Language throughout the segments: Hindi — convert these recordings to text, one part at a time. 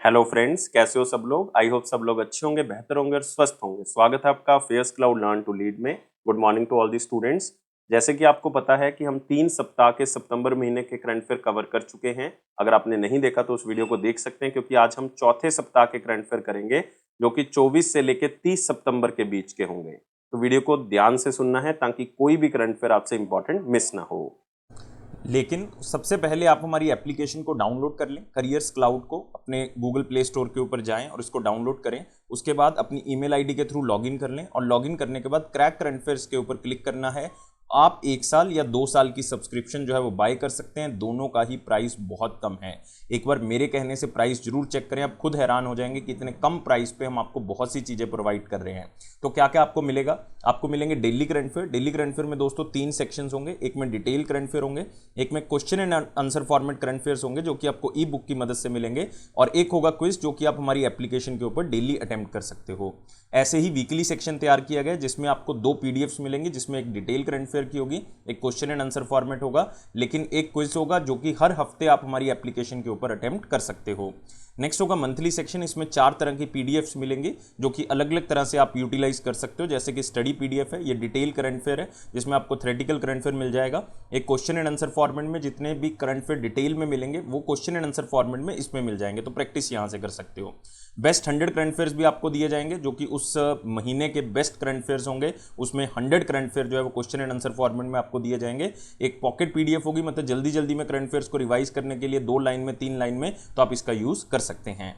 हेलो फ्रेंड्स, कैसे हो सब लोग। आई होप सब लोग अच्छे होंगे, बेहतर होंगे और स्वस्थ होंगे। स्वागत है आपका fairs cloud learn to lead में। Good morning to all the students. जैसे कि आपको पता है कि हम 3 सप्ताह के सितंबर महीने के करंट अफेयर कवर कर चुके हैं। अगर आपने नहीं देखा तो उस वीडियो को देख सकते हैं, क्योंकि आज हम चौथे सप्ताह के करंट अफेयर करेंगे जो कि 24 से लेकर 30 सितंबर के बीच के होंगे। तो वीडियो को ध्यान से सुनना है ताकि कोई भी करंट अफेयर आपसे इंपॉर्टेंट मिस ना हो। लेकिन सबसे पहले आप हमारी एप्लीकेशन को डाउनलोड कर लें। करियर्स क्लाउड को अपने गूगल प्ले स्टोर के ऊपर जाएं और इसको डाउनलोड करें। उसके बाद अपनी ईमेल आईडी के थ्रू लॉगिन कर लें और लॉगिन करने के बाद क्रैक करंट अफेयर्स के ऊपर क्लिक करना है। आप 1 साल या 2 साल की सब्सक्रिप्शन जो है वो बाय कर सकते हैं। दोनों का ही प्राइस बहुत कम है। एक बार मेरे कहने से प्राइस जरूर चेक करें, आप खुद हैरान हो जाएंगे कि इतने कम प्राइस पे हम आपको बहुत सी चीजें प्रोवाइड कर रहे हैं। तो क्या क्या आपको मिलेगा? आपको मिलेंगे daily current affair. Daily current affair में दोस्तों 3 सेक्शंस होंगे। एक में डिटेल करंट अफेयर होंगे, एक में question and answer format current affairs होंगे जो कि आपको ई बुक की मदद से मिलेंगे, और एक होगा क्विज जो कि आप हमारी एप्लीकेशन के ऊपर डेली अटेम्प्ट कर सकते हो। ऐसे ही वीकली सेक्शन तैयार किया गया जिसमें आपको 2 पीडीएफ्स मिलेंगी, जिसमें एक डिटेल करंट अफेयर की होगी, एक क्वेश्चन एंड आंसर फॉर्मेट होगा, लेकिन एक क्विज होगा जो कि हर हफ्ते आप हमारी एप्लीकेशन के ऊपर अटेम्प्ट कर सकते हो। नेक्स्ट होगा मंथली सेक्शन। इसमें 4 तरह की पीडीएफ्स मिलेंगी जो कि अलग अलग तरह से आप यूटिलाइज कर सकते हो। जैसे कि स्टडी पीडीएफ है, ये डिटेल करंट अफेयर है जिसमें आपको थ्योरेटिकल करंट अफेयर मिल जाएगा। एक क्वेश्चन एंड आंसर फॉर्मेट में जितने भी करंट अफेयर डिटेल में मिलेंगे वो क्वेश्चन एंड आंसर फॉर्मेट में इसमें मिल जाएंगे, तो प्रैक्टिस यहां से कर सकते हो। बेस्ट 100 करंट अफेयर्स भी आपको दिए जाएंगे जो कि उस महीने के बेस्ट करंट अफेयर्स होंगे। उसमें 100 करंट अफेयर जो है वो क्वेश्चन एंड आंसर फॉर्मेट में आपको दिए जाएंगे। एक पॉकेट पीडीएफ होगी, मतलब जल्दी जल्दी में करंट अफेयर्स को रिवाइज करने के लिए 2 लाइन में 3 लाइन में, तो आप इसका यूज कर सकते हैं।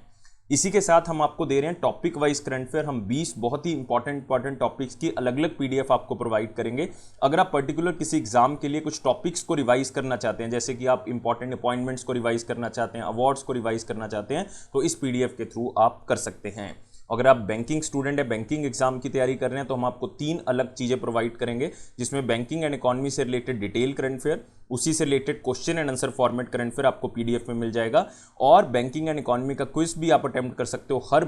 इसी के साथ हम आपको दे रहे हैं टॉपिक वाइज करंट अफेयर। हम 20 बहुत ही इंपॉर्टेंट टॉपिक्स की अलग अलग पीडीएफ आपको प्रोवाइड करेंगे। अगर आप पर्टिकुलर किसी एग्जाम के लिए कुछ टॉपिक्स को रिवाइज करना चाहते हैं, जैसे कि आप इंपॉर्टेंट अपॉइंटमेंट्स को रिवाइज करना चाहते हैं, अवार्ड्स को रिवाइज करना चाहते हैं, तो इस पीडीएफ के थ्रू आप कर सकते हैं। अगर आप बैंकिंग स्टूडेंट है, बैंकिंग एग्जाम की तैयारी कर रहे हैं, तो हम आपको 3 अलग चीजें प्रोवाइड करेंगे, जिसमें बैंकिंग एंड इकोनॉमी से रिलेटेड डिटेल करंट अफेयर, उसी से related question and answer format current affair आपको पीडीएफ में मिल जाएगा, और बैंकिंग एंड इकोनॉमी का क्विज भी आप अटेम्प्ट कर सकते हो। हर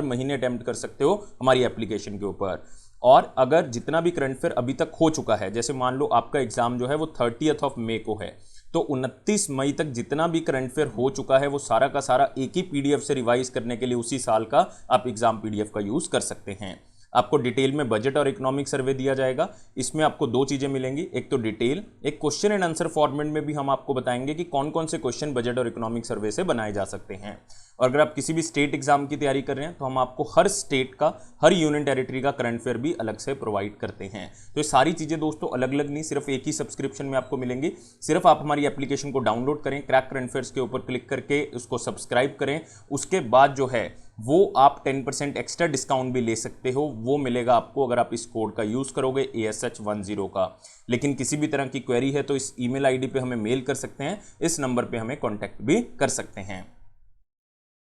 महीने अटेम्प्ट कर सकते हो हमारी एप्लीकेशन के ऊपर। और अगर जितना भी करंट अफेयर अभी तक हो चुका है, जैसे मान लो आपका एग्जाम जो है वो 30 मई को है, तो 29 मई तक जितना भी करंट अफेयर हो चुका है वो सारा का सारा एक ही पीडीएफ से रिवाइज करने के लिए उसी साल का आप एग्जाम पीडीएफ का यूज कर सकते हैं। आपको डिटेल में बजट और इकोनॉमिक सर्वे दिया जाएगा। इसमें आपको 2 चीजें मिलेंगी, एक तो डिटेल, एक क्वेश्चन एंड आंसर फॉर्मेट में भी हम आपको बताएंगे कि कौन कौन से क्वेश्चन बजट और इकोनॉमिक सर्वे से बनाए जा सकते हैं। और अगर आप किसी भी स्टेट एग्जाम की तैयारी कर रहे हैं तो हम आपको हर स्टेट का, हर यूनियन टेरिटरी का करंट अफेयर भी अलग से प्रोवाइड करते हैं। तो ये सारी चीजें दोस्तों अलग अलग नहीं, सिर्फ एक ही सब्सक्रिप्शन में आपको मिलेंगी। सिर्फ आप हमारी एप्लीकेशन को डाउनलोड करें, क्रैक करंट अफेयर्स के ऊपर क्लिक करके उसको सब्सक्राइब करें। उसके बाद जो है वो आप 10% एक्स्ट्रा डिस्काउंट भी ले सकते हो। वो मिलेगा आपको अगर आप इस कोड का यूज करोगे ASH10 का। लेकिन किसी भी तरह की क्वेरी है तो इस ईमेल आईडी पे हमें मेल कर सकते हैं, इस नंबर पे हमें कांटेक्ट भी कर सकते हैं।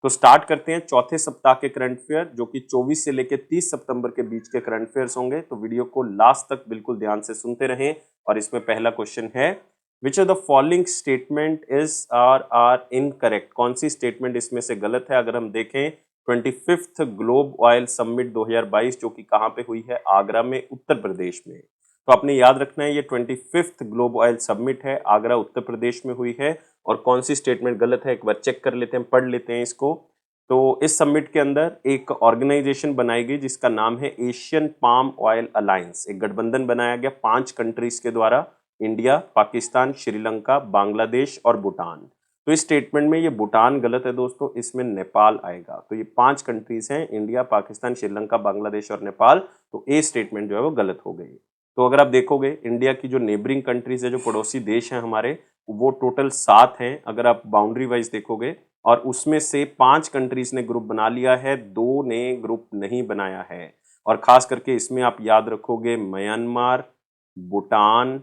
तो स्टार्ट करते हैं चौथे सप्ताह के करंट अफेयर जो कि 24 से लेकर 30 सितंबर के बीच के करंट अफेयर्स होंगे। तो वीडियो को लास्ट तक बिल्कुल ध्यान से सुनते रहें। और इसमें पहला क्वेश्चन है, which of the following statement is are incorrect. कौन सी स्टेटमेंट इसमें से गलत है? अगर हम देखें 25th ग्लोब ऑयल समिट 2022 जो कि कहाँ पे हुई है, आगरा में, उत्तर प्रदेश में। तो आपने याद रखना है ये 25th ग्लोब ऑयल समिट है, आगरा उत्तर प्रदेश में हुई है। और कौन सी स्टेटमेंट गलत है एक बार चेक कर लेते हैं, पढ़ लेते हैं इसको। तो इस समिट के अंदर एक ऑर्गेनाइजेशन बनाई गई जिसका नाम है एशियन पाम ऑयल अलायंस। एक गठबंधन बनाया गया 5 कंट्रीज के द्वारा, इंडिया, पाकिस्तान, श्रीलंका, बांग्लादेश और भूटान। तो इस स्टेटमेंट में ये भूटान गलत है दोस्तों, इसमें नेपाल आएगा। तो ये 5 कंट्रीज हैं, इंडिया, पाकिस्तान, श्रीलंका, बांग्लादेश और नेपाल। तो ए स्टेटमेंट जो है वो गलत हो गई। तो अगर आप देखोगे इंडिया की जो नेबरिंग कंट्रीज है, जो पड़ोसी देश हैं हमारे, वो टोटल 7 हैं अगर आप बाउंड्री वाइज देखोगे। और उसमें से 5 कंट्रीज ने ग्रुप बना लिया है, 2 ने ग्रुप नहीं बनाया है। और खास करके इसमें आप याद रखोगे म्यांमार, भूटान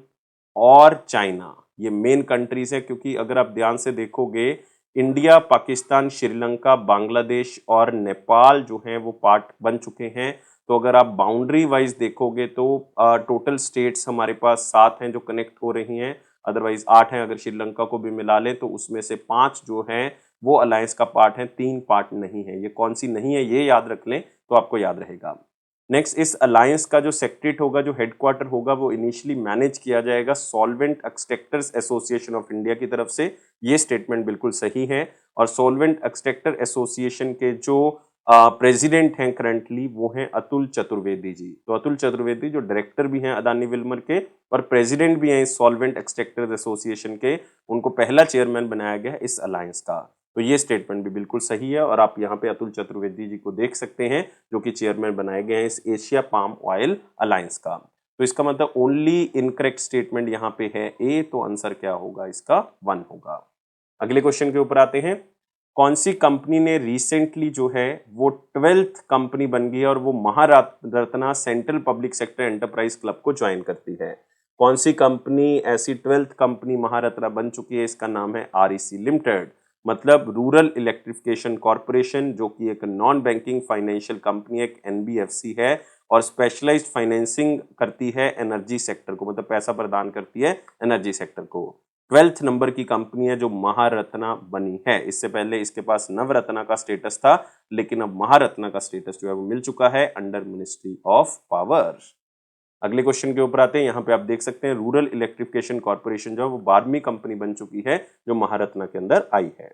और चाइना, ये मेन कंट्रीज है। क्योंकि अगर आप ध्यान से देखोगे इंडिया, पाकिस्तान, श्रीलंका, बांग्लादेश और नेपाल जो हैं वो पार्ट बन चुके हैं। तो अगर आप बाउंड्री वाइज देखोगे तो टोटल स्टेट्स हमारे पास 7 हैं जो कनेक्ट हो रही हैं, अदरवाइज 8 हैं। अगर श्रीलंका को भी मिला लें तो उसमें से 5 जो हैं वो अलायंस का पार्ट है, 3 पार्ट नहीं है। ये कौन सी नहीं है ये याद रख लें तो आपको याद रहेगा। नेक्स्ट, इस अलायंस का जो सेक्रेटरीट होगा, जो हेडक्वार्टर होगा, वो इनिशियली मैनेज किया जाएगा solvent extractors association of India की तरफ से। ये स्टेटमेंट बिल्कुल सही है। और सॉल्वेंट एक्सट्रैक्टर एसोसिएशन के जो प्रेसिडेंट हैं करंटली, वो हैं अतुल चतुर्वेदी जी। तो अतुल चतुर्वेदी जो डायरेक्टर भी हैं अदानी विल्मर के और प्रेसिडेंट भी हैं इस सॉल्वेंट एक्सट्रैक्टर एसोसिएशन के, उनको पहला चेयरमैन बनाया गया है इस अलायंस का। तो ये स्टेटमेंट भी बिल्कुल सही है और आप यहाँ पे अतुल चतुर्वेदी जी को देख सकते हैं जो कि चेयरमैन बनाए गए हैं इस एशिया पाम ऑयल अलायंस का। तो इसका मतलब ओनली इनकरेक्ट स्टेटमेंट यहाँ पे है ए, तो आंसर क्या होगा इसका 1 होगा। अगले क्वेश्चन के ऊपर आते हैं। कौन सी कंपनी ने रिसेंटली जो है वो 12th कंपनी बन गई है और वो Maharatna central public sector enterprise club को ज्वाइन करती है? कौन सी कंपनी ऐसी 12th कंपनी महारत्ना बन चुकी है? इसका नाम है आरईसी लिमिटेड, मतलब रूरल इलेक्ट्रिफिकेशन कॉर्पोरेशन, जो कि एक नॉन बैंकिंग फाइनेंशियल कंपनी, एक एनबीएफसी है और स्पेशलाइज्ड फाइनेंसिंग करती है एनर्जी सेक्टर को, मतलब पैसा प्रदान करती है एनर्जी सेक्टर को। 12th नंबर की कंपनी है जो महारत्ना बनी है। इससे पहले इसके पास नवरत्ना का स्टेटस था, लेकिन अब महारत्ना का स्टेटस जो है वो मिल चुका है अंडर मिनिस्ट्री ऑफ पावर। अगले क्वेश्चन के ऊपर आते हैं। यहाँ पे आप देख सकते हैं रूरल इलेक्ट्रिफिकेशन कॉर्पोरेशन जो है वो 12वीं कंपनी बन चुकी है जो महारत्ना के अंदर आई है।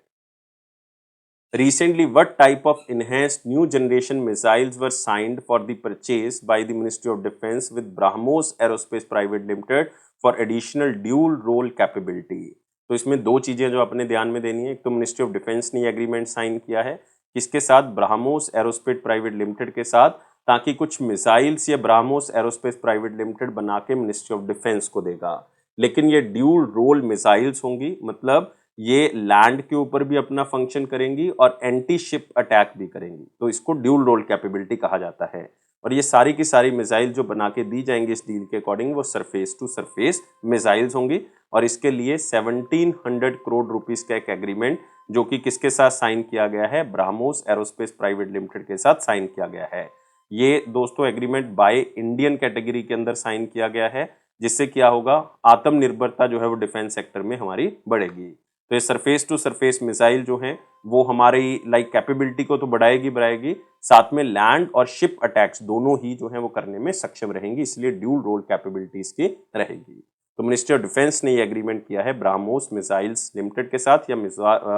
Recently, what type of enhanced new generation missiles were signed for the purchase by the Ministry of Defense with BrahMos Aerospace Private Limited for additional dual role capability? तो इसमें दो चीजें जो अपने ध्यान में देनी है। एक तो मिनिस्ट्री ऑफ डिफेंस ने एग्रीमेंट साइन किया है किसके साथ? ब्राह्मोस एरोस्पेस प्राइवेट लिमिटेड के साथ, ताकि कुछ मिसाइल्स या ब्राह्मोस एरोस्पेस प्राइवेट लिमिटेड बना के मिनिस्ट्री ऑफ डिफेंस को देगा। लेकिन ये ड्यूल रोल मिसाइल्स होंगी, मतलब ये लैंड के ऊपर भी अपना फंक्शन करेंगी और एंटी शिप अटैक भी करेंगी, तो इसको ड्यूल रोल कैपेबिलिटी कहा जाता है। और ये सारी की सारी मिसाइल जो बना के दी जाएंगी इस डील के अकॉर्डिंग, वो सरफेस टू सरफेस मिसाइल्स होंगी। और इसके लिए 1700 करोड़ रुपीस का एक एग्रीमेंट जो कि किसके साथ साइन किया गया है? ब्राह्मोस एरोस्पेस प्राइवेट लिमिटेड के साथ साइन किया गया है। ये दोस्तों एग्रीमेंट बाय इंडियन कैटेगरी के अंदर साइन किया गया है, जिससे क्या होगा? आत्मनिर्भरता जो है वो डिफेंस सेक्टर में हमारी बढ़ेगी। तो ये सरफेस टू सरफेस मिसाइल जो हैं वो हमारी कैपेबिलिटी को तो बढ़ाएगी, साथ में लैंड और शिप अटैक्स दोनों ही जो है वो करने में सक्षम रहेंगी, इसलिए ड्यूल रोल कैपेबिलिटीज की रहेगी। तो मिनिस्ट्री ऑफ डिफेंस ने ये एग्रीमेंट किया है ब्राह्मोस मिसाइल्स लिमिटेड के साथ या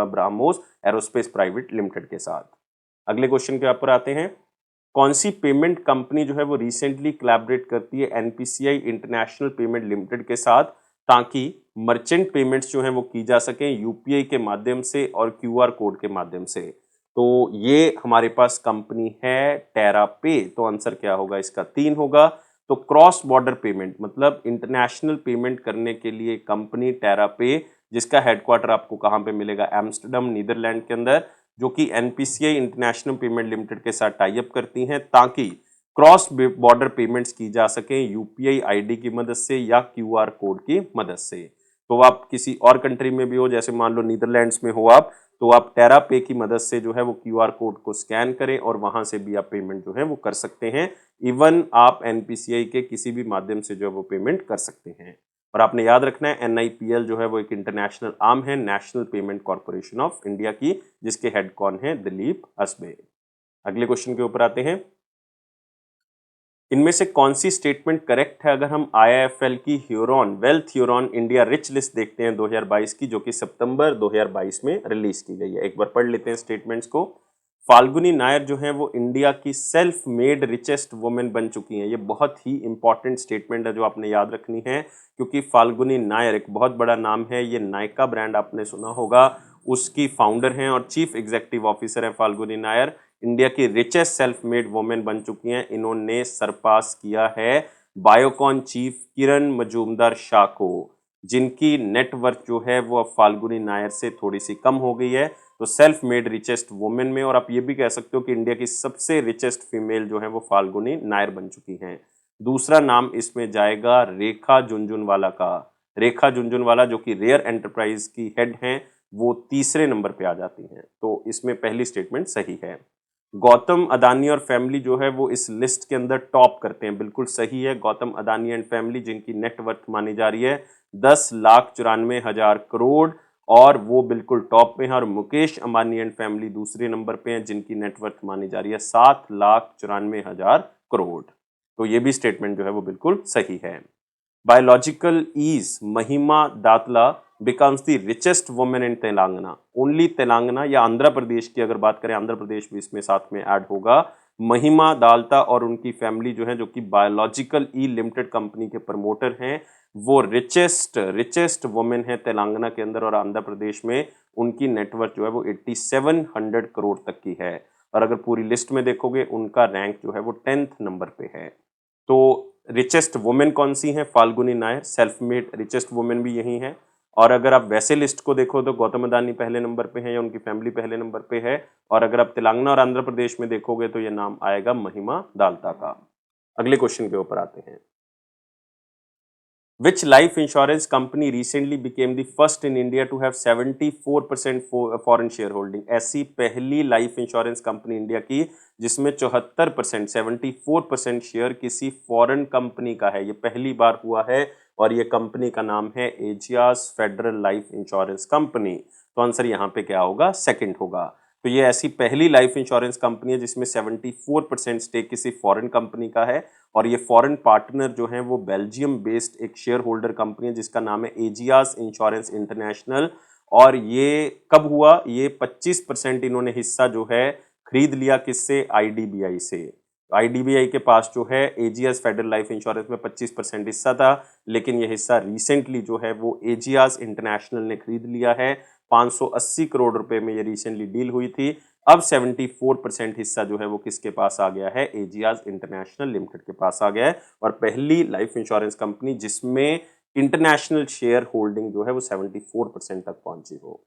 ब्राह्मोस एरोस्पेस प्राइवेट लिमिटेड के साथ। अगले क्वेश्चन के ऊपर आते हैं। कौन सी पेमेंट कंपनी जो है वो रिसेंटली कोलैबोरेट करती है एनपीसीआई इंटरनेशनल पेमेंट लिमिटेड के साथ, ताकि मर्चेंट पेमेंट्स जो हैं वो की जा सकें यूपीआई के माध्यम से और क्यूआर कोड के माध्यम से? तो ये हमारे पास कंपनी है टेरा पे। तो आंसर क्या होगा इसका? 3 होगा। तो क्रॉस बॉर्डर पेमेंट, मतलब इंटरनेशनल पेमेंट करने के लिए कंपनी टेरा पे, जिसका हेडक्वार्टर आपको कहाँ पे मिलेगा? एम्स्टर्डम नीदरलैंड के अंदर, जो कि एनपीसीआई इंटरनेशनल पेमेंट लिमिटेड के साथ टाई अप करती हैं ताकि क्रॉस बॉर्डर पेमेंट्स की जा सके यूपीआई आईडी की मदद से या क्यूआर कोड की मदद से। तो आप किसी और कंट्री में भी हो, जैसे मान लो नीदरलैंड्स में हो आप, तो आप टेरा पे की मदद से जो है वो क्यूआर कोड को स्कैन करें और वहां से भी आप पेमेंट जो है वो कर सकते हैं। इवन आप एनपीसीआई के किसी भी माध्यम से जो है वो पेमेंट कर सकते हैं। और आपने याद रखना है एनआईपीएल जो है वो एक इंटरनेशनल आर्म है national payment corporation of India की, जिसके हेड कौन है? दिलीप असबे। अगले क्वेश्चन के ऊपर आते हैं। इनमें से कौन सी स्टेटमेंट करेक्ट है? अगर हम आईआईएफएल की Huron wealth Huron India rich list देखते हैं 2022 की, जो कि सितंबर 2022 में रिलीज की गई है, एक बार पढ़ लेते हैं स्टेटमेंट्स को। फाल्गुनी नायर जो है वो इंडिया की सेल्फ मेड रिचेस्ट वुमेन बन चुकी हैं। ये बहुत ही इंपॉर्टेंट स्टेटमेंट है जो आपने याद रखनी है, क्योंकि फाल्गुनी नायर एक बहुत बड़ा नाम है। ये नायका ब्रांड आपने सुना होगा, उसकी फाउंडर हैं और चीफ एग्जीक्यूटिव ऑफिसर हैं फाल्गुनी नायर। इंडिया की रिचेस्ट सेल्फ मेड वुमेन बन चुकी हैं। इन्होंने सरपास किया है बायोकॉन चीफ किरण मजूमदार शाह को, जिनकी नेटवर्थ जो है वो अब फाल्गुनी नायर से थोड़ी सी कम हो गई है। तो सेल्फ मेड रिचेस्ट वुमेन में, और आप ये भी कह सकते हो कि इंडिया की सबसे रिचेस्ट फीमेल जो है वो फाल्गुनी नायर बन चुकी हैं। दूसरा नाम इसमें जाएगा रेखा झुनझुनवाला का। रेखा झुनझुनवाला जो कि रेयर एंटरप्राइज की हेड हैं, वो तीसरे नंबर पे आ जाती हैं। तो इसमें पहली स्टेटमेंट सही है। गौतम अदानी और फैमिली जो है वो इस लिस्ट के अंदर टॉप करते हैं, बिल्कुल सही है। गौतम अदानी एंड फैमिली, जिनकी नेटवर्थ मानी जा रही है 10,94,000 करोड़, और वो बिल्कुल टॉप पे हैं। और मुकेश अंबानी एंड फैमिली दूसरे नंबर पे हैं, जिनकी नेटवर्थ मानी जा रही है 7,94,000 करोड़। तो ये भी स्टेटमेंट जो है वो बिल्कुल सही है। Biological E's Mahima Datla becomes the richest women in Telangana. Only Telangana या आंध्र प्रदेश की अगर बात करें, आंध्र प्रदेश भी इसमें साथ में ऐड होगा। महिमा दालता और उनकी फैमिली जो है, जो कि बायोलॉजिकल ई लिमिटेड कंपनी के प्रमोटर हैं, वो रिचेस्ट वुमेन है तेलंगाना के अंदर, और आंध्र प्रदेश में उनकी नेटवर्थ जो है वो 8700 करोड़ तक की है। और अगर पूरी लिस्ट में देखोगे उनका रैंक जो है वो 10th नंबर पे है। तो रिचेस्ट वुमेन कौन सी हैं? Falguni Nair, self made richest women भी यही है। और अगर आप वैसे लिस्ट को देखो तो गौतम अदानी पहले नंबर पे है या उनकी फैमिली पहले नंबर पे है। और अगर आप तेलंगाना और आंध्र प्रदेश में देखोगे तो ये नाम आएगा महिमा दालता का। अगले क्वेश्चन के ऊपर आते हैं। Which life insurance company recently became the first in India to have 74% foreign share holding? ऐसी पहली लाइफ इंश्योरेंस कंपनी इंडिया की जिसमें 74% 74% शेयर किसी फॉरेन कंपनी का है। ये पहली बार हुआ है और ये कंपनी का नाम है एजियास फेडरल लाइफ इंश्योरेंस कंपनी। तो आंसर यहाँ पे क्या होगा? सेकंड होगा। तो ये ऐसी पहली लाइफ इंश्योरेंस कंपनी है जिसमें 74% स्टेक किसी फॉरेन कंपनी का है। और ये फॉरेन पार्टनर जो है वो बेल्जियम बेस्ड एक शेयर होल्डर कंपनी है जिसका नाम है एजियास इंश्योरेंस इंटरनेशनल। और ये कब हुआ? ये 25% इन्होंने हिस्सा जो है खरीद लिया किससे? आईडीबीआई से। आईडीबीआई के पास जो है एजियास फेडरल लाइफ इंश्योरेंस में 25% हिस्सा था, लेकिन ये हिस्सा रिसेंटली जो है वो एजियास इंटरनेशनल ने खरीद लिया है। 580 करोड़ रुपए में ये रिसेंटली डील हुई थी। अब 74% हिस्सा जो है वो किसके पास आ गया है? एजियास इंटरनेशनल लिमिटेड के पास आ गया है। और पहली लाइफ इंश्योरेंस कंपनी जिसमें इंटरनेशनल शेयर होल्डिंग जो है वो 74% तक पहुंची हो।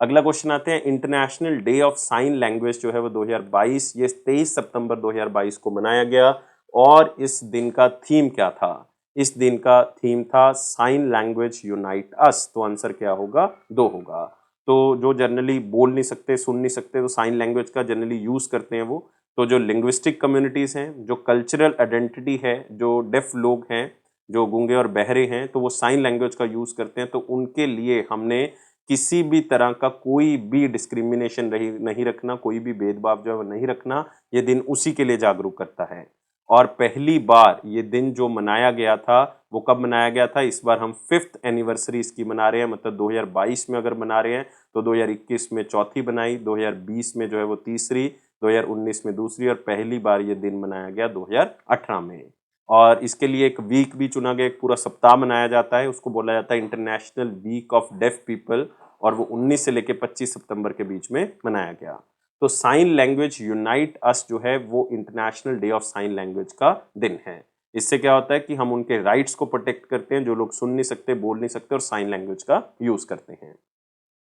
अगला क्वेश्चन आते हैं। International day of sine language जो है वो 2022, ये 23 सितंबर 2022 को मनाया गया। और इस दिन का थीम क्या था? इस दिन का थीम था साइन लैंग्वेज यूनाइट अस। तो आंसर क्या होगा? 2 होगा। तो जो जनरली बोल नहीं सकते, सुन नहीं सकते, तो साइन लैंग्वेज का जनरली यूज करते हैं वो। तो जो लिंग्विस्टिक कम्युनिटीज हैं, जो कल्चरल आइडेंटिटी है, जो डेफ लोग हैं, जो गूंगे और बहरे हैं, तो वो साइन लैंग्वेज का यूज करते हैं। तो उनके लिए हमने किसी भी तरह का कोई भी डिस्क्रिमिनेशन नहीं रखना, कोई भी भेदभाव जो है नहीं रखना। ये दिन उसी के लिए जागरूक करता है। और पहली बार ये दिन जो मनाया गया था वो कब मनाया गया था? इस बार हम 5th एनिवर्सरी इसकी मना रहे हैं। मतलब 2022 में अगर मना रहे हैं तो 2021 में चौथी बनाई, 2020 में जो है वो तीसरी, 2019 में दूसरी, और पहली बार ये दिन मनाया गया 2018 में। और इसके लिए एक वीक भी चुना गया, एक पूरा सप्ताह मनाया जाता है, उसको बोला जाता है international week of deaf people. और वो 19 से लेकर 25 सितंबर के बीच में मनाया गया। तो साइन लैंग्वेज यूनाइट अस जो है वो international day of sine language का दिन है। इससे क्या होता है कि हम उनके राइट्स को प्रोटेक्ट करते हैं, जो लोग सुन नहीं सकते, बोल नहीं सकते, और साइन लैंग्वेज का यूज करते हैं।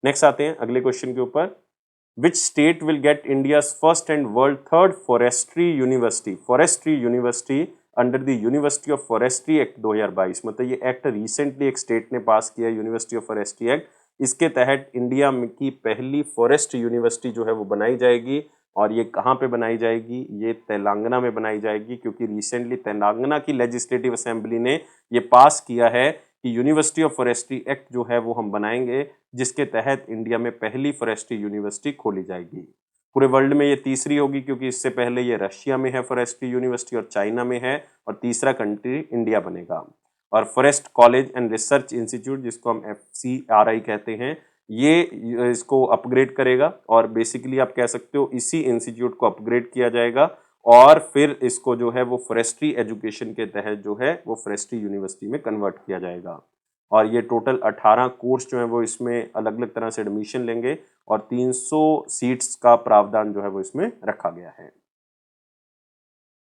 नेक्स्ट आते हैं अगले क्वेश्चन के ऊपर। Which state will get India's first and world third forestry university? Forestry university under the University of Forestry Act 2022। मतलब ये एक्ट रिसेंटली एक स्टेट ने पास किया, यूनिवर्सिटी ऑफ फॉरेस्ट्री एक्ट। इसके तहत इंडिया की पहली फॉरेस्ट यूनिवर्सिटी जो है वो बनाई जाएगी। और ये कहाँ पे बनाई जाएगी? ये तेलंगाना में बनाई जाएगी, क्योंकि रिसेंटली तेलंगाना की लेजिस्लेटिव असेंबली ने ये पास किया है कि यूनिवर्सिटी ऑफ फॉरेस्ट्री एक्ट जो है वो हम बनाएंगे, जिसके तहत इंडिया में पहली फॉरेस्ट्री यूनिवर्सिटी खोली जाएगी। पूरे वर्ल्ड में ये तीसरी होगी, क्योंकि इससे पहले ये रशिया में है फॉरेस्ट्री यूनिवर्सिटी और चाइना में है, और तीसरा कंट्री इंडिया बनेगा। और forest college and research institute, जिसको हम FCRI कहते हैं, ये इसको अपग्रेड करेगा। और बेसिकली आप कह सकते हो इसी इंस्टीट्यूट को अपग्रेड किया जाएगा और फिर इसको जो है वो फॉरेस्ट्री एजुकेशन के तहत जो है वो फॉरेस्ट्री यूनिवर्सिटी में कन्वर्ट किया जाएगा। और ये टोटल 18 कोर्स जो है वो इसमें अलग अलग तरह से एडमिशन लेंगे, और 300 सीट्स का प्रावधान जो है वो इसमें रखा गया है।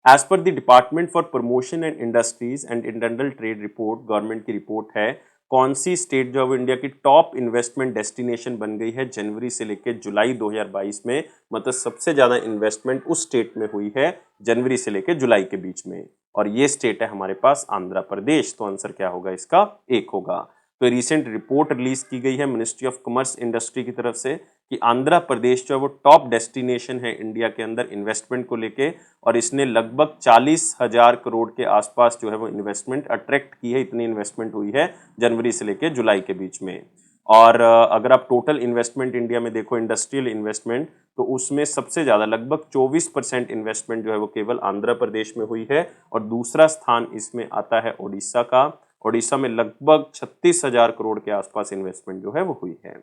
As per the department for promotion and industries and internal trade report, government की रिपोर्ट है, कौन सी स्टेट जो है इंडिया की टॉप इन्वेस्टमेंट डेस्टिनेशन बन गई है जनवरी से लेकर जुलाई 2022 में? मतलब सबसे ज्यादा इन्वेस्टमेंट उस स्टेट में हुई है जनवरी से लेकर जुलाई के बीच में, और ये स्टेट है हमारे पास आंध्र प्रदेश। तो आंसर क्या होगा इसका? 1 होगा। तो रिसेंट रिपोर्ट रिलीज की गई है मिनिस्ट्री ऑफ कॉमर्स इंडस्ट्री की तरफ से कि आंध्र प्रदेश जो है वो टॉप डेस्टिनेशन है इंडिया के अंदर इन्वेस्टमेंट को लेके, और इसने लगभग 40,000 करोड़ के आसपास जो है वो इन्वेस्टमेंट अट्रैक्ट की है। इतनी इन्वेस्टमेंट हुई है जनवरी से लेकर जुलाई के बीच में। और अगर आप टोटल इन्वेस्टमेंट इंडिया में देखो, इंडस्ट्रियल इन्वेस्टमेंट, तो उसमें सबसे ज़्यादा लगभग 24% इन्वेस्टमेंट जो है वो केवल आंध्र प्रदेश में हुई है, और दूसरा स्थान इसमें आता है ओडिशा का। ओडिशा में लगभग 36,000 करोड़ के आसपास इन्वेस्टमेंट जो है वो हुई है।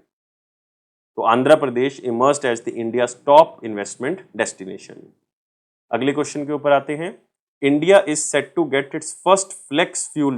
तो Andhra Pradesh emerged as the India top investment destination. अगले क्वेश्चन के ऊपर आते हैं। India is set to get its first flex fuel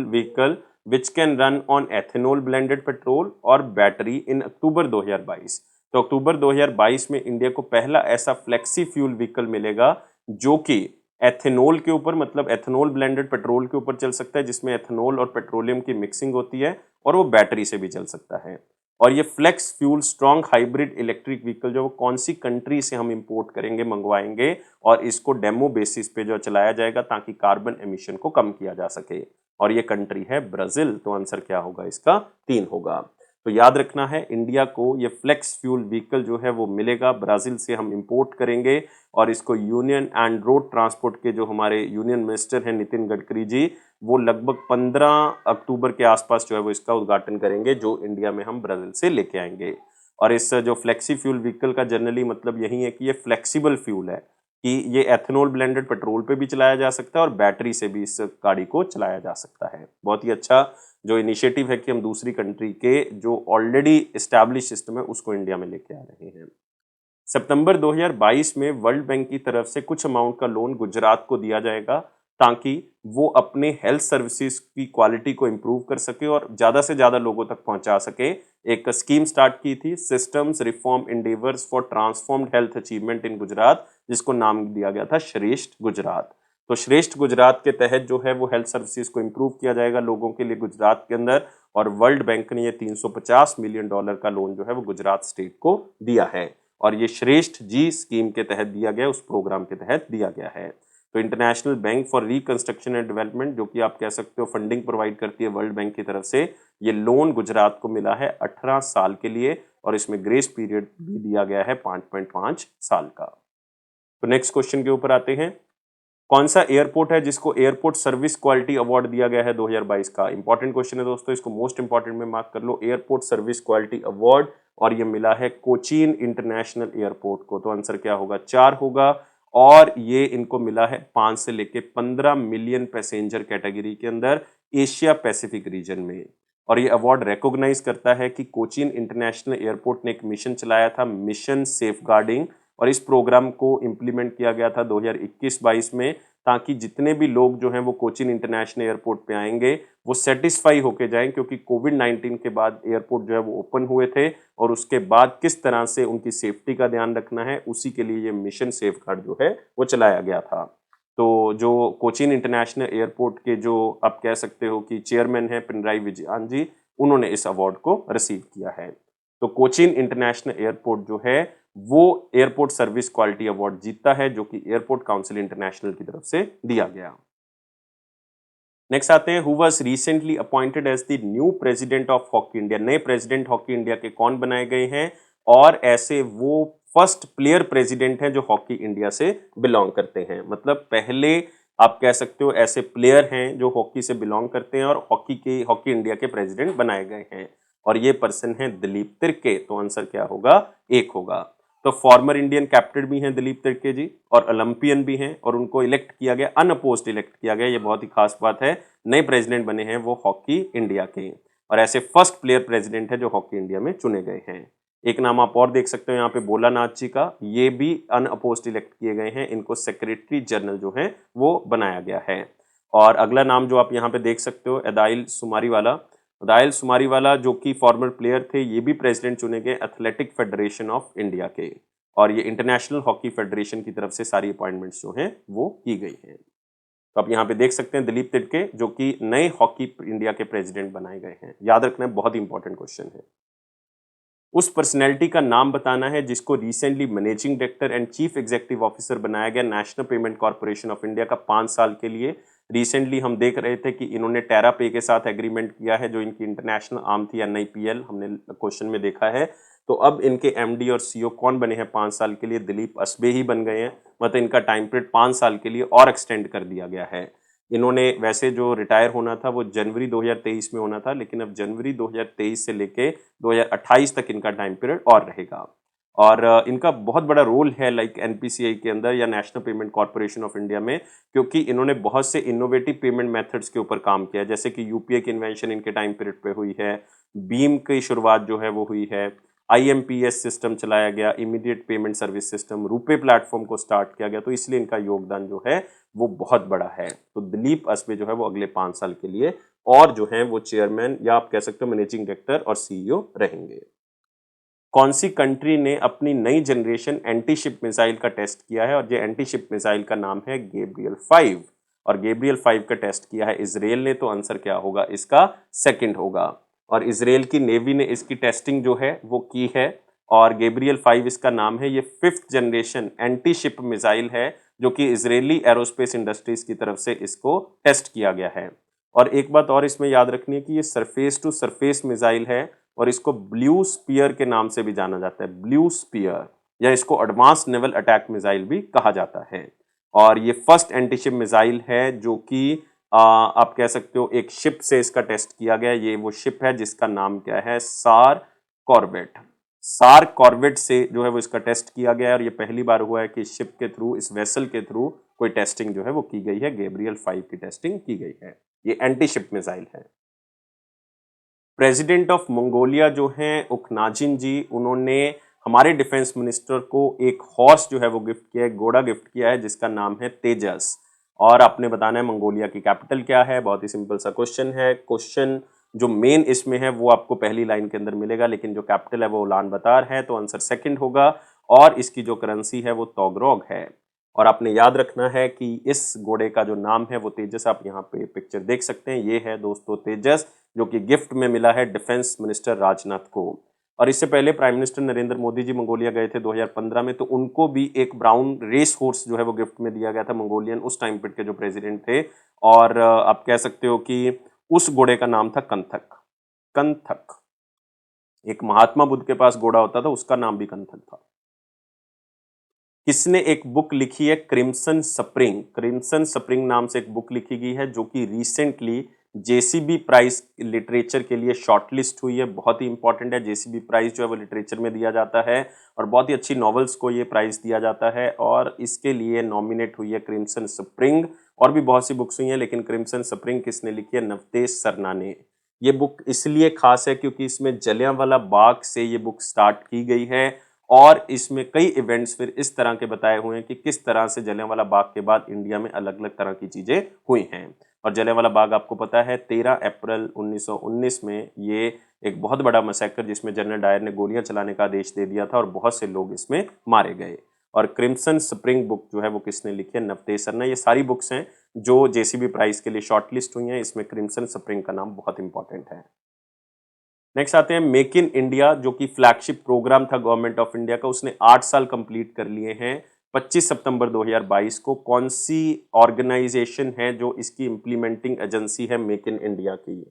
vehicle which can run on ethanol blended petrol और बैटरी इन अक्टूबर 2022। तो अक्टूबर 2022 में इंडिया को पहला ऐसा फ्लेक्सी फ्यूल व्हीकल मिलेगा जो कि एथेनॉल के ऊपर, मतलब एथेनॉल ब्लेंडेड पेट्रोल के ऊपर चल सकता है, जिसमें एथेनॉल और पेट्रोलियम की मिक्सिंग होती है, और वो बैटरी से भी चल सकता है। और ये flex fuel strong hybrid electric vehicle जो वो कौन सी कंट्री से हम इंपोर्ट करेंगे, मंगवाएंगे, और इसको डेमो बेसिस पे जो चलाया जाएगा ताकि कार्बन एमिशन को कम किया जा सके, और ये कंट्री है ब्राजील। तो आंसर क्या होगा इसका? 3 होगा। तो याद रखना है, इंडिया को ये फ्लेक्स फ्यूल व्हीकल जो है वो मिलेगा, ब्राजील से हम इंपोर्ट करेंगे, और इसको यूनियन एंड रोड ट्रांसपोर्ट के जो हमारे यूनियन मिनिस्टर हैं नितिन गडकरी जी, वो लगभग 15 अक्टूबर के आसपास जो है वो इसका उद्घाटन करेंगे, जो इंडिया में हम ब्राजील से लेके आएंगे। और इस जो फ्लेक्सी फ्यूल व्हीकल का जनरली मतलब यही है कि ये फ्लेक्सिबल फ्यूल है, कि ये एथेनॉल ब्लेंडेड पेट्रोल पे भी चलाया जा सकता है और बैटरी से भी इस गाड़ी को चलाया जा सकता है। बहुत ही अच्छा जो इनिशिएटिव है कि हम दूसरी कंट्री के जो ऑलरेडी एस्टैब्लिश सिस्टम है उसको इंडिया में लेके आ रहे हैं। सितंबर 2022 में वर्ल्ड बैंक की तरफ से कुछ अमाउंट का लोन गुजरात को दिया जाएगा ताकि वो अपने हेल्थ सर्विसेज की क्वालिटी को इम्प्रूव कर सके और ज़्यादा से ज़्यादा लोगों तक पहुंचा सके। एक स्कीम स्टार्ट की थी, systems reform endeavours for transformed health achievement in Gujarat, जिसको नाम दिया गया था श्रेष्ठ गुजरात। तो श्रेष्ठ गुजरात के तहत जो है वो हेल्थ सर्विसेज को इम्प्रूव किया जाएगा लोगों के लिए गुजरात के अंदर, और वर्ल्ड बैंक ने ये $350 मिलियन का लोन जो है वो गुजरात स्टेट को दिया है, और ये श्रेष्ठ जी स्कीम के तहत दिया गया, उस प्रोग्राम के तहत दिया गया है। तो international bank for reconstruction and development, जो कि आप कह सकते हो फंडिंग प्रोवाइड करती है वर्ल्ड बैंक की तरफ से, ये लोन गुजरात को मिला है 18 साल के लिए, और इसमें ग्रेस पीरियड भी दिया गया है 5.5 साल का। तो नेक्स्ट क्वेश्चन के ऊपर आते हैं। कौन सा एयरपोर्ट है जिसको एयरपोर्ट सर्विस क्वालिटी अवार्ड दिया गया है 2022 का? इंपॉर्टेंट क्वेश्चन है दोस्तों, इसको मोस्ट इंपॉर्टेंट में मार्क कर लो, एयरपोर्ट सर्विस क्वालिटी अवार्ड, और ये मिला है कोचीन इंटरनेशनल एयरपोर्ट को। तो आंसर क्या होगा? 4 होगा, और ये इनको मिला है 5 से लेके 15 मिलियन पैसेंजर कैटेगरी के अंदर एशिया पैसिफिक रीजन में। और ये अवार्ड रिकॉग्नाइज करता है कि कोचीन इंटरनेशनल एयरपोर्ट ने एक मिशन चलाया था, मिशन सेफगार्डिंग, और इस प्रोग्राम को इम्प्लीमेंट किया गया था 2021-22 में, ताकि जितने भी लोग जो हैं वो कोचीन इंटरनेशनल एयरपोर्ट पे आएंगे वो सेटिस्फाई होके जाएं, क्योंकि कोविड-19 के बाद एयरपोर्ट जो है वो ओपन हुए थे, और उसके बाद किस तरह से उनकी सेफ्टी का ध्यान रखना है, उसी के लिए ये मिशन सेफगार्ड जो है वो चलाया गया था। तो जो कोचीन इंटरनेशनल एयरपोर्ट के जो आप कह सकते हो कि चेयरमैन है पिनराई विजयन जी, उन्होंने इस अवार्ड को रिसीव किया है। तो कोचीन इंटरनेशनल एयरपोर्ट जो है वो एयरपोर्ट सर्विस क्वालिटी अवार्ड जीतता है, जो कि एयरपोर्ट काउंसिल इंटरनेशनल की तरफ से दिया गया। नेक्स्ट आते हैं, who was recently appointed as the new president of Hockey India. नए प्रेसिडेंट हॉकी इंडिया के कौन बनाए गए हैं, और ऐसे वो फर्स्ट प्लेयर प्रेसिडेंट हैं जो हॉकी इंडिया से बिलोंग करते हैं। मतलब पहले आप कह सकते हो ऐसे प्लेयर हैं जो हॉकी से बिलोंग करते हैं और हॉकी इंडिया के प्रेसिडेंट बनाए गए हैं, और ये पर्सन है दिलीप तिर्के। तो आंसर क्या होगा? 1 होगा। तो फॉर्मर इंडियन कैप्टन भी हैं दिलीप तिर्के जी, और ओलंपियन भी हैं, और उनको इलेक्ट किया गया, अनअपोज्ड इलेक्ट किया गया, ये बहुत ही खास बात है। नए प्रेसिडेंट बने हैं वो हॉकी इंडिया के, और ऐसे फर्स्ट प्लेयर प्रेसिडेंट है जो हॉकी इंडिया में चुने गए हैं। एक नाम आप और देख सकते हो यहाँ पे भोलानाथ जी का, ये भी अनअपोज्ड इलेक्ट किए गए हैं, इनको सेक्रेटरी जनरल जो है वो बनाया गया है। और अगला नाम जो आप यहाँ पे देख सकते हो, अदाइल सुमारीवाला जो कि फॉर्मर प्लेयर थे, ये भी प्रेसिडेंट चुने गए एथलेटिक फेडरेशन ऑफ इंडिया के, और ये इंटरनेशनल हॉकी फेडरेशन की तरफ से सारी अपॉइंटमेंट्स जो हैं वो की गई हैं। तो आप यहाँ पे देख सकते हैं दिलीप तिर्के जो कि नए हॉकी इंडिया के प्रेसिडेंट बनाए गए हैं। याद रखना है, बहुत ही इंपॉर्टेंट क्वेश्चन है। उस पर्सनैलिटी का नाम बताना है जिसको recently managing director and chief executive officer बनाया गया national payment corporation of India का 5 साल के लिए। रिसेंटली हम देख रहे थे कि इन्होंने टेरा पे के साथ एग्रीमेंट किया है, जो इनकी इंटरनेशनल आर्म थी NIPL, हमने क्वेश्चन में देखा है। तो अब इनके MD और CEO कौन बने हैं 5 साल के लिए? दिलीप असबे ही बन गए हैं, मतलब इनका टाइम पीरियड 5 साल के लिए और एक्सटेंड कर दिया गया है। इन्होंने वैसे जो रिटायर होना था वो जनवरी 2023 में होना था, लेकिन अब जनवरी 2023 से लेके 2028 तक इनका टाइम पीरियड और रहेगा। और इनका बहुत बड़ा रोल है लाइक एनपीसीआई के अंदर या national payment corporation of India में, क्योंकि इन्होंने बहुत से इनोवेटिव पेमेंट मेथड्स के ऊपर काम किया है, जैसे कि यूपीआई की इन्वेंशन इनके टाइम पीरियड पे हुई है, बीम की शुरुआत जो है वो हुई है, आईएमपीएस सिस्टम चलाया गया, immediate payment service system, RuPay platform को स्टार्ट किया गया, तो इसलिए इनका योगदान जो है वो बहुत बड़ा है। तो दिलीप असबे जो है वो अगले 5 साल के लिए और जो है वो चेयरमैन या आप कह सकते हो मैनेजिंग डायरेक्टर और सीईओ रहेंगे। कौन सी कंट्री ने अपनी नई जनरेशन एंटी शिप मिसाइल का टेस्ट किया है, और ये एंटी शिप मिसाइल का नाम है गैब्रियल 5, और गैब्रियल 5 का टेस्ट किया है इजराइल ने, तो आंसर क्या होगा इसका? सेकंड होगा। और इजराइल की नेवी ने इसकी टेस्टिंग जो है वो की है, और गैब्रियल 5 इसका नाम है। ये 5th generation anti ship missile है जो कि इजरायली एरोस्पेस इंडस्ट्रीज की तरफ से इसको टेस्ट किया गया है। और एक बात और इसमें याद रखनी है कि ये सरफेस टू सरफेस मिसाइल है, और इसको ब्लू स्पीयर के नाम से भी जाना जाता है, ब्लू स्पीयर, या इसको एडवांस नेवल अटैक मिसाइल भी कहा जाता है। और ये फर्स्ट एंटी शिप मिसाइल है जो कि आप कह सकते हो एक शिप से इसका टेस्ट किया गया। ये वो शिप है जिसका नाम क्या है? सार कॉर्वेट। सार कॉर्वेट से जो है वो इसका टेस्ट किया गया है, और ये पहली बार हुआ है कि इस शिप के थ्रू, इस वेसल के थ्रू कोई टेस्टिंग जो है वो की गई है, गैब्रियल 5 की टेस्टिंग की गई है। ये एंटी शिप मिसाइल है। प्रेसिडेंट ऑफ मंगोलिया जो हैं उखनाजिन जी, उन्होंने हमारे डिफेंस मिनिस्टर को एक हॉर्स जो है वो गिफ्ट किया है, घोड़ा गिफ्ट किया है जिसका नाम है तेजस। और आपने बताना है मंगोलिया की कैपिटल क्या है। बहुत ही सिंपल सा क्वेश्चन है। क्वेश्चन जो मेन इसमें है वो आपको पहली लाइन के अंदर मिलेगा, लेकिन जो कैपिटल है वो उलान बतार है, तो आंसर सेकंड होगा। और इसकी जो करेंसी है वो तोगरोग है। और आपने याद रखना है कि इस घोड़े का जो नाम है वो तेजस, आप यहाँ पे पिक्चर देख सकते हैं, ये है दोस्तों तेजस, जो कि गिफ्ट में मिला है डिफेंस मिनिस्टर राजनाथ को। और इससे पहले prime minister Narendra Modi ji Mongolia गए थे 2015 में, तो उनको भी एक ब्राउन रेस हॉर्स जो है वो गिफ्ट में दिया गया था, मंगोलियन उस टाइम पे के जो प्रेसिडेंट थे। और आप कह सकते हो कि उस घोड़े का नाम था कंथक। कंथक, एक महात्मा बुद्ध के पास घोड़ा होता था, उसका नाम भी कंथक था। किसने एक बुक लिखी है क्रिम्सन स्प्रिंग? क्रिम्सन स्प्रिंग नाम से एक बुक लिखी गई है जो कि रिसेंटली जेसीबी प्राइज लिटरेचर के लिए शॉर्टलिस्ट हुई है। बहुत ही इंपॉर्टेंट है, जेसीबी प्राइज जो है वो लिटरेचर में दिया जाता है और बहुत ही अच्छी नॉवेल्स को ये प्राइज दिया जाता है, और इसके लिए नॉमिनेट हुई है क्रिम्सन स्प्रिंग। और भी बहुत सी बुक्स हुई हैं, लेकिन क्रिम्सन स्प्रिंग किसने लिखी है? नवतेज सरना ने। ये बुक इसलिए खास है क्योंकि इसमें जलियांवाला बाग से ये बुक स्टार्ट की गई है, और इसमें कई इवेंट्स फिर इस तरह के बताए हुए हैं कि किस तरह से जलियांवाला बाग के बाद इंडिया में अलग अलग तरह की चीजें हुई हैं। और जलियांवाला बाग आपको पता है 13 अप्रैल 1919 में ये एक बहुत बड़ा मसैकर, जिसमें जनरल डायर ने गोलियां चलाने का आदेश दे दिया था और बहुत से लोग इसमें मारे गए। और क्रिम्सन स्प्रिंग बुक जो है वो किसने लिखी है? नवतेज सरना। ये सारी बुक्स हैं जो जेसीबी प्राइज के लिए शॉर्टलिस्ट हुई हैं, इसमें क्रिम्सन स्प्रिंग का नाम बहुत इंपॉर्टेंट है। नेक्स्ट आते हैं मेक इन इंडिया, जो कि फ्लैगशिप प्रोग्राम था गवर्नमेंट ऑफ इंडिया का, उसने 8 साल कंप्लीट कर लिए हैं। 25 सितंबर 2022 को कौन सी ऑर्गेनाइजेशन है जो इसकी इंप्लीमेंटिंग एजेंसी है मेक इन इंडिया की?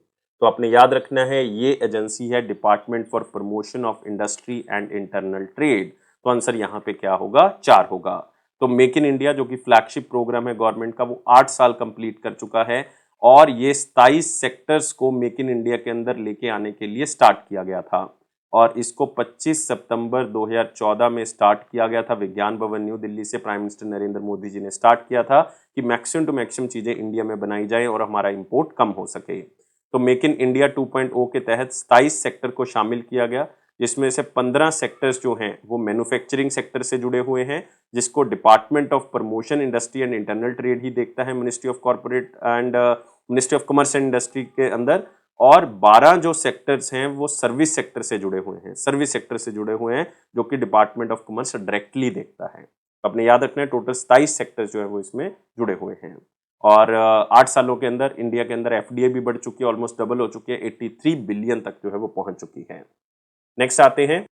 तो आपने याद रखना है ये एजेंसी है department for promotion of industry and internal trade. तो आंसर यहाँ पे क्या होगा? 4 होगा। तो मेक इन इंडिया जो कि फ्लैगशिप प्रोग्राम है गवर्नमेंट का, वो 8 साल कंप्लीट कर चुका है, और ये 27 सेक्टर्स को मेक इन इंडिया के अंदर लेके आने के लिए स्टार्ट किया गया था। और इसको 25 सितंबर 2014 में स्टार्ट किया गया था विज्ञान भवन न्यू दिल्ली से। प्राइम मिनिस्टर नरेंद्र मोदी जी ने स्टार्ट किया था कि मैक्सिमम टू मैक्सिमम चीजें इंडिया में बनाई जाए और हमारा इंपोर्ट कम हो सके। तो मेक इन इंडिया 2.0 के तहत 27 सेक्टर को शामिल किया गया, जिसमें से 15 सेक्टर्स जो हैं वो मैन्युफैक्चरिंग सेक्टर से जुड़े हुए हैं, जिसको department of promotion industry and internal trade ही देखता है, ministry of corporate and ministry of commerce and industry के अंदर। और 12 जो सेक्टर्स हैं वो सर्विस सेक्टर से जुड़े हुए हैं, सर्विस सेक्टर से जुड़े हुए हैं, जो कि डिपार्टमेंट ऑफ कॉमर्स डायरेक्टली देखता है। अपने याद रखना है टोटल 27 सेक्टर्स जो है वो इसमें जुड़े हुए हैं। और 8 सालों के अंदर इंडिया के अंदर एफडीआई भी बढ़ चुकी है, ऑलमोस्ट डबल हो चुकी है, 83 बिलियन तक जो है वो पहुंच चुकी है। नेक्स्ट आते हैं,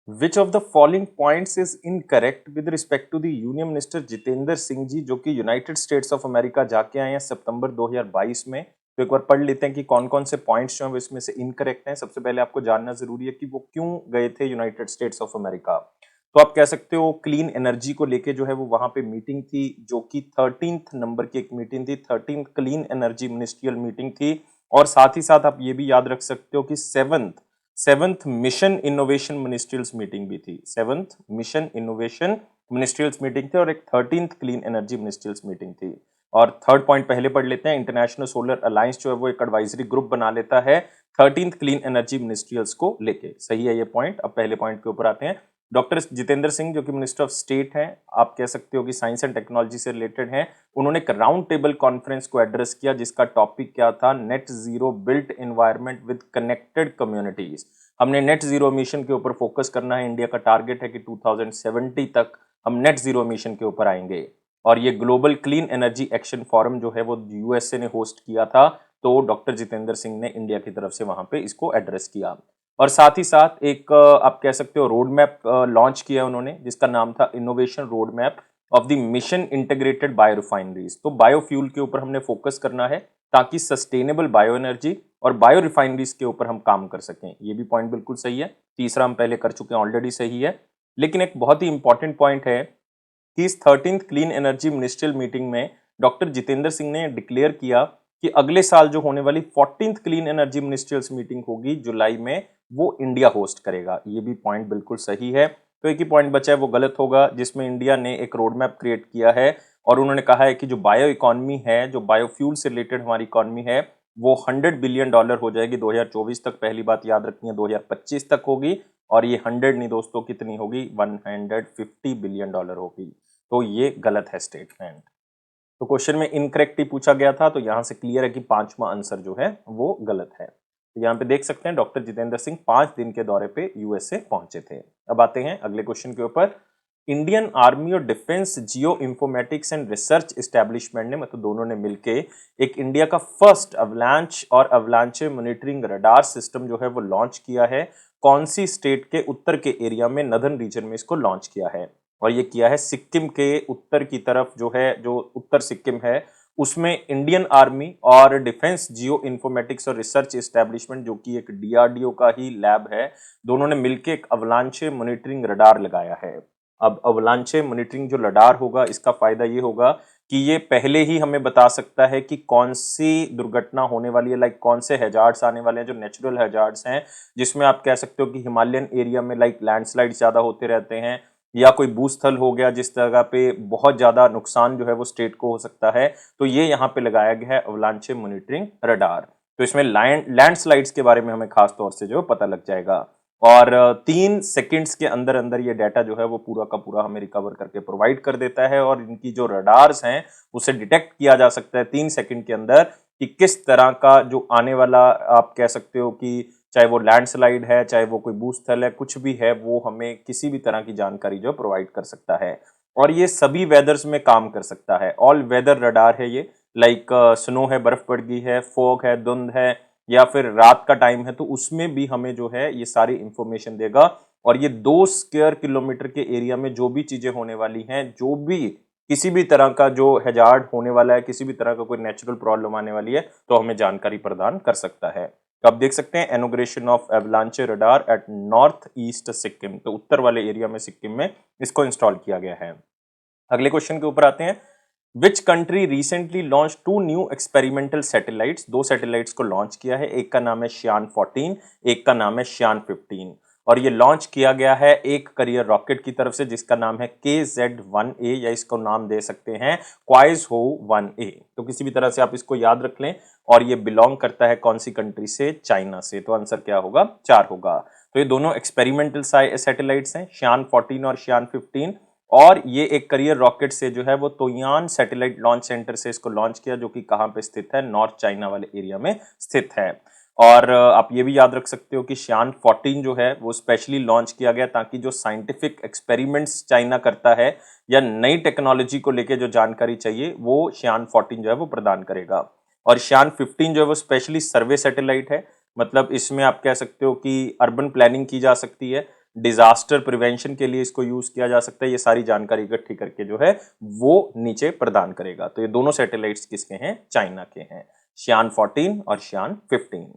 which of the following points is incorrect with respect to the union minister Jitendra Singh ji, जो कि यूनाइटेड स्टेट्स ऑफ अमेरिका जाके आए हैं सितंबर 2022 में। तो एक बार पढ़ लेते हैं कि कौन कौन से पॉइंट्स जो हैं वो इसमें से इनकरेक्ट हैं। सबसे पहले आपको जानना जरूरी है कि वो क्यों गए थे यूनाइटेड स्टेट्स ऑफ अमेरिका। तो आप कह सकते हो क्लीन एनर्जी को लेके जो है वो वहां पे मीटिंग थी, जो कि 13th नंबर की एक मीटिंग थी, 13th clean energy ministerial meeting थी। और साथ ही साथ आप ये भी याद रख सकते हो कि सेवंथ मिशन इनोवेशन मिनिस्ट्रियल्स मीटिंग भी थी, सेवंथ मिशन इनोवेशन मिनिस्ट्रियल्स मीटिंग थी, और एक 13th क्लीन एनर्जी मिनिस्ट्रियल्स मीटिंग थी। और थर्ड पॉइंट पहले पढ़ लेते हैं, इंटरनेशनल सोलर अलायंस जो है वो एक एडवाइजरी ग्रुप बना लेता है 13th क्लीन एनर्जी मिनिस्ट्रियल्स को लेके। सही है ये पॉइंट। अब पहले पॉइंट के ऊपर आते हैं। डॉक्टर जितेंद्र सिंह जो कि मिनिस्टर ऑफ स्टेट हैं, आप कह सकते हो कि साइंस एंड टेक्नोलॉजी से रिलेटेड हैं, उन्होंने एक राउंड टेबल कॉन्फ्रेंस को एड्रेस किया जिसका टॉपिक क्या था, net zero built environment with connected communities. हमने नेट जीरो मिशन के ऊपर फोकस करना है। इंडिया का टारगेट है कि 2070 तक हम नेट जीरो मिशन के ऊपर आएंगे। और ये global clean energy action forum जो है वो यूएसए ने होस्ट किया था, तो डॉक्टर जितेंद्र सिंह ने इंडिया की तरफ से वहां पे इसको एड्रेस किया। और साथ ही साथ एक आप कह सकते हो रोड मैप लॉन्च किया उन्होंने, जिसका नाम था innovation road map of the mission integrated bio refineries. तो बायोफ्यूल के ऊपर हमने फोकस करना है ताकि सस्टेनेबल बायो एनर्जी और बायो रिफाइनरीज के ऊपर हम काम कर सकें। ये भी पॉइंट बिल्कुल सही है। तीसरा हम पहले कर चुके हैं, ऑलरेडी सही है। लेकिन एक बहुत ही इंपॉर्टेंट पॉइंट है कि इस 13th clean energy ministerial meeting में डॉक्टर जितेंद्र सिंह ने डिक्लेयर किया कि अगले साल जो होने वाली 14th क्लीन एनर्जी मिनिस्ट्रियल्स मीटिंग होगी जुलाई में, वो इंडिया होस्ट करेगा। ये भी पॉइंट बिल्कुल सही है। तो एक ही पॉइंट बचा है, वो गलत होगा, जिसमें इंडिया ने एक रोड मैप क्रिएट किया है और उन्होंने कहा है कि जो बायो इकोनॉमी है, जो बायोफ्यूल से रिलेटेड हमारी इकोनॉमी है, वो $100 बिलियन हो जाएगी 2024 तक। पहली बात याद रखनी है 2025 तक होगी। और ये 100 नहीं दोस्तों, कितनी होगी, $150 बिलियन होगी। तो ये गलत है स्टेटमेंट। तो क्वेश्चन में इनकरेक्ट ही पूछा गया था, तो यहां से क्लियर है कि पांचवा आंसर जो है वो गलत है। तो यहाँ पे देख सकते हैं डॉक्टर जितेंद्र सिंह 5 दिन के दौरे पे यूएसए पहुंचे थे। अब आते हैं अगले क्वेश्चन के ऊपर। इंडियन आर्मी और defence Jio informatics and research establishment ने, मतलब दोनों ने मिलके एक इंडिया का फर्स्ट अवलांच और अवलांचे मॉनिटरिंग रडार सिस्टम जो है वो लॉन्च किया है। कौन सी स्टेट के उत्तर के एरिया में, नदर्न रीजन में इसको लॉन्च किया है? और ये किया है सिक्किम के उत्तर की तरफ, जो है जो उत्तर सिक्किम है उसमें इंडियन आर्मी और डिफेंस जियो इंफॉर्मेटिक्स और रिसर्च एस्टेब्लिशमेंट, जो कि एक डीआरडीओ का ही लैब है, दोनों ने मिलकर एक अवलांचे मॉनिटरिंग रडार लगाया है। अब अवलांचे मॉनिटरिंग जो रडार होगा, इसका फायदा ये होगा कि ये पहले ही हमें बता सकता है कि कौन सी दुर्घटना होने वाली है, लाइक कौन से हैजार्ड्स आने वाले हैं, जो नेचुरल हैजार्ड्स हैं, जिसमें आप कह सकते हो कि हिमालयन एरिया में लाइक लैंडस्लाइड ज्यादा होते रहते हैं, या कोई भूस्थल हो गया जिस जगह पे बहुत ज्यादा नुकसान जो है वो स्टेट को हो सकता है। तो ये यहाँ पे लगाया गया है अवलांचे मॉनिटरिंग रडार। तो इसमें लैंडस्लाइड्स के बारे में हमें खास तौर से जो पता लग जाएगा। और 3 सेकंड्स के अंदर अंदर ये डाटा जो है वो पूरा का पूरा हमें रिकवर करके प्रोवाइड कर देता है। और इनकी जो रडार्स हैं उसे डिटेक्ट किया जा सकता है 3 सेकंड के अंदर कि किस तरह का जो आने वाला, आप कह सकते हो कि चाहे वो लैंडस्लाइड है, चाहे वो कोई भूस्थल है, कुछ भी है, वो हमें किसी भी तरह की जानकारी जो प्रोवाइड कर सकता है। और ये सभी वेदर्स में काम कर सकता है। ऑल वेदर रडार है ये, लाइक स्नो है, बर्फ पड़ गई है, फॉग है, धुंध है, या फिर रात का टाइम है, तो उसमें भी हमें जो है ये सारी इंफॉर्मेशन देगा। और ये 2 स्क्वायर किलोमीटर के एरिया में जो भी चीजें होने वाली हैं, जो भी किसी भी तरह का जो हैजार्ड होने वाला है, किसी भी तरह का कोई नेचुरल प्रॉब्लम आने वाली है, तो हमें जानकारी प्रदान कर सकता है। तो आप देख सकते हैं inauguration of avalanche radar at north east Sikkim, तो उत्तर वाले एरिया में सिक्किम में इसको इंस्टॉल किया गया है। अगले क्वेश्चन के ऊपर आते हैं। Which country recently launch 2 new experimental satellites? 2 satellites को लॉन्च किया है, एक का नाम है शियान 14, एक का नाम है शियान 15। और ये लॉन्च किया गया है एक करियर रॉकेट की तरफ से जिसका नाम है KZ-1A, या इसको नाम दे सकते हैं क्वाइजहो 1A। तो किसी भी तरह से आप इसको याद रख लें। और ये बिलोंग करता है कौन सी कंट्री से? चाइना से। तो आंसर क्या होगा? 4 होगा। तो ये दोनों एक्सपेरिमेंटल सैटेलाइट्स हैं, शियान 14 और शियान 15। और ये एक करियर रॉकेट से जो है वो तोयान सैटेलाइट लॉन्च सेंटर से इसको लॉन्च किया, जो कि कहां पे स्थित है? नॉर्थ चाइना वाले एरिया में स्थित है। और आप ये भी याद रख सकते हो कि शियान 14 जो है वो स्पेशली लॉन्च किया गया ताकि जो साइंटिफिक एक्सपेरिमेंट्स चाइना करता है या नई टेक्नोलॉजी को लेके जो जानकारी चाहिए, वो शियान 14 जो है वो प्रदान करेगा। और शियान 15 जो है वो स्पेशली सर्वे सैटेलाइट है, मतलब इसमें आप कह सकते हो कि अर्बन प्लानिंग की जा सकती है, डिजास्टर प्रिवेंशन के लिए इसको यूज किया जा सकता है। ये सारी जानकारी इकट्ठी करके जो है वो नीचे प्रदान करेगा। तो ये दोनों सैटेलाइट्स किसके हैं? चाइना के हैं, शियान 14 और शियान 15।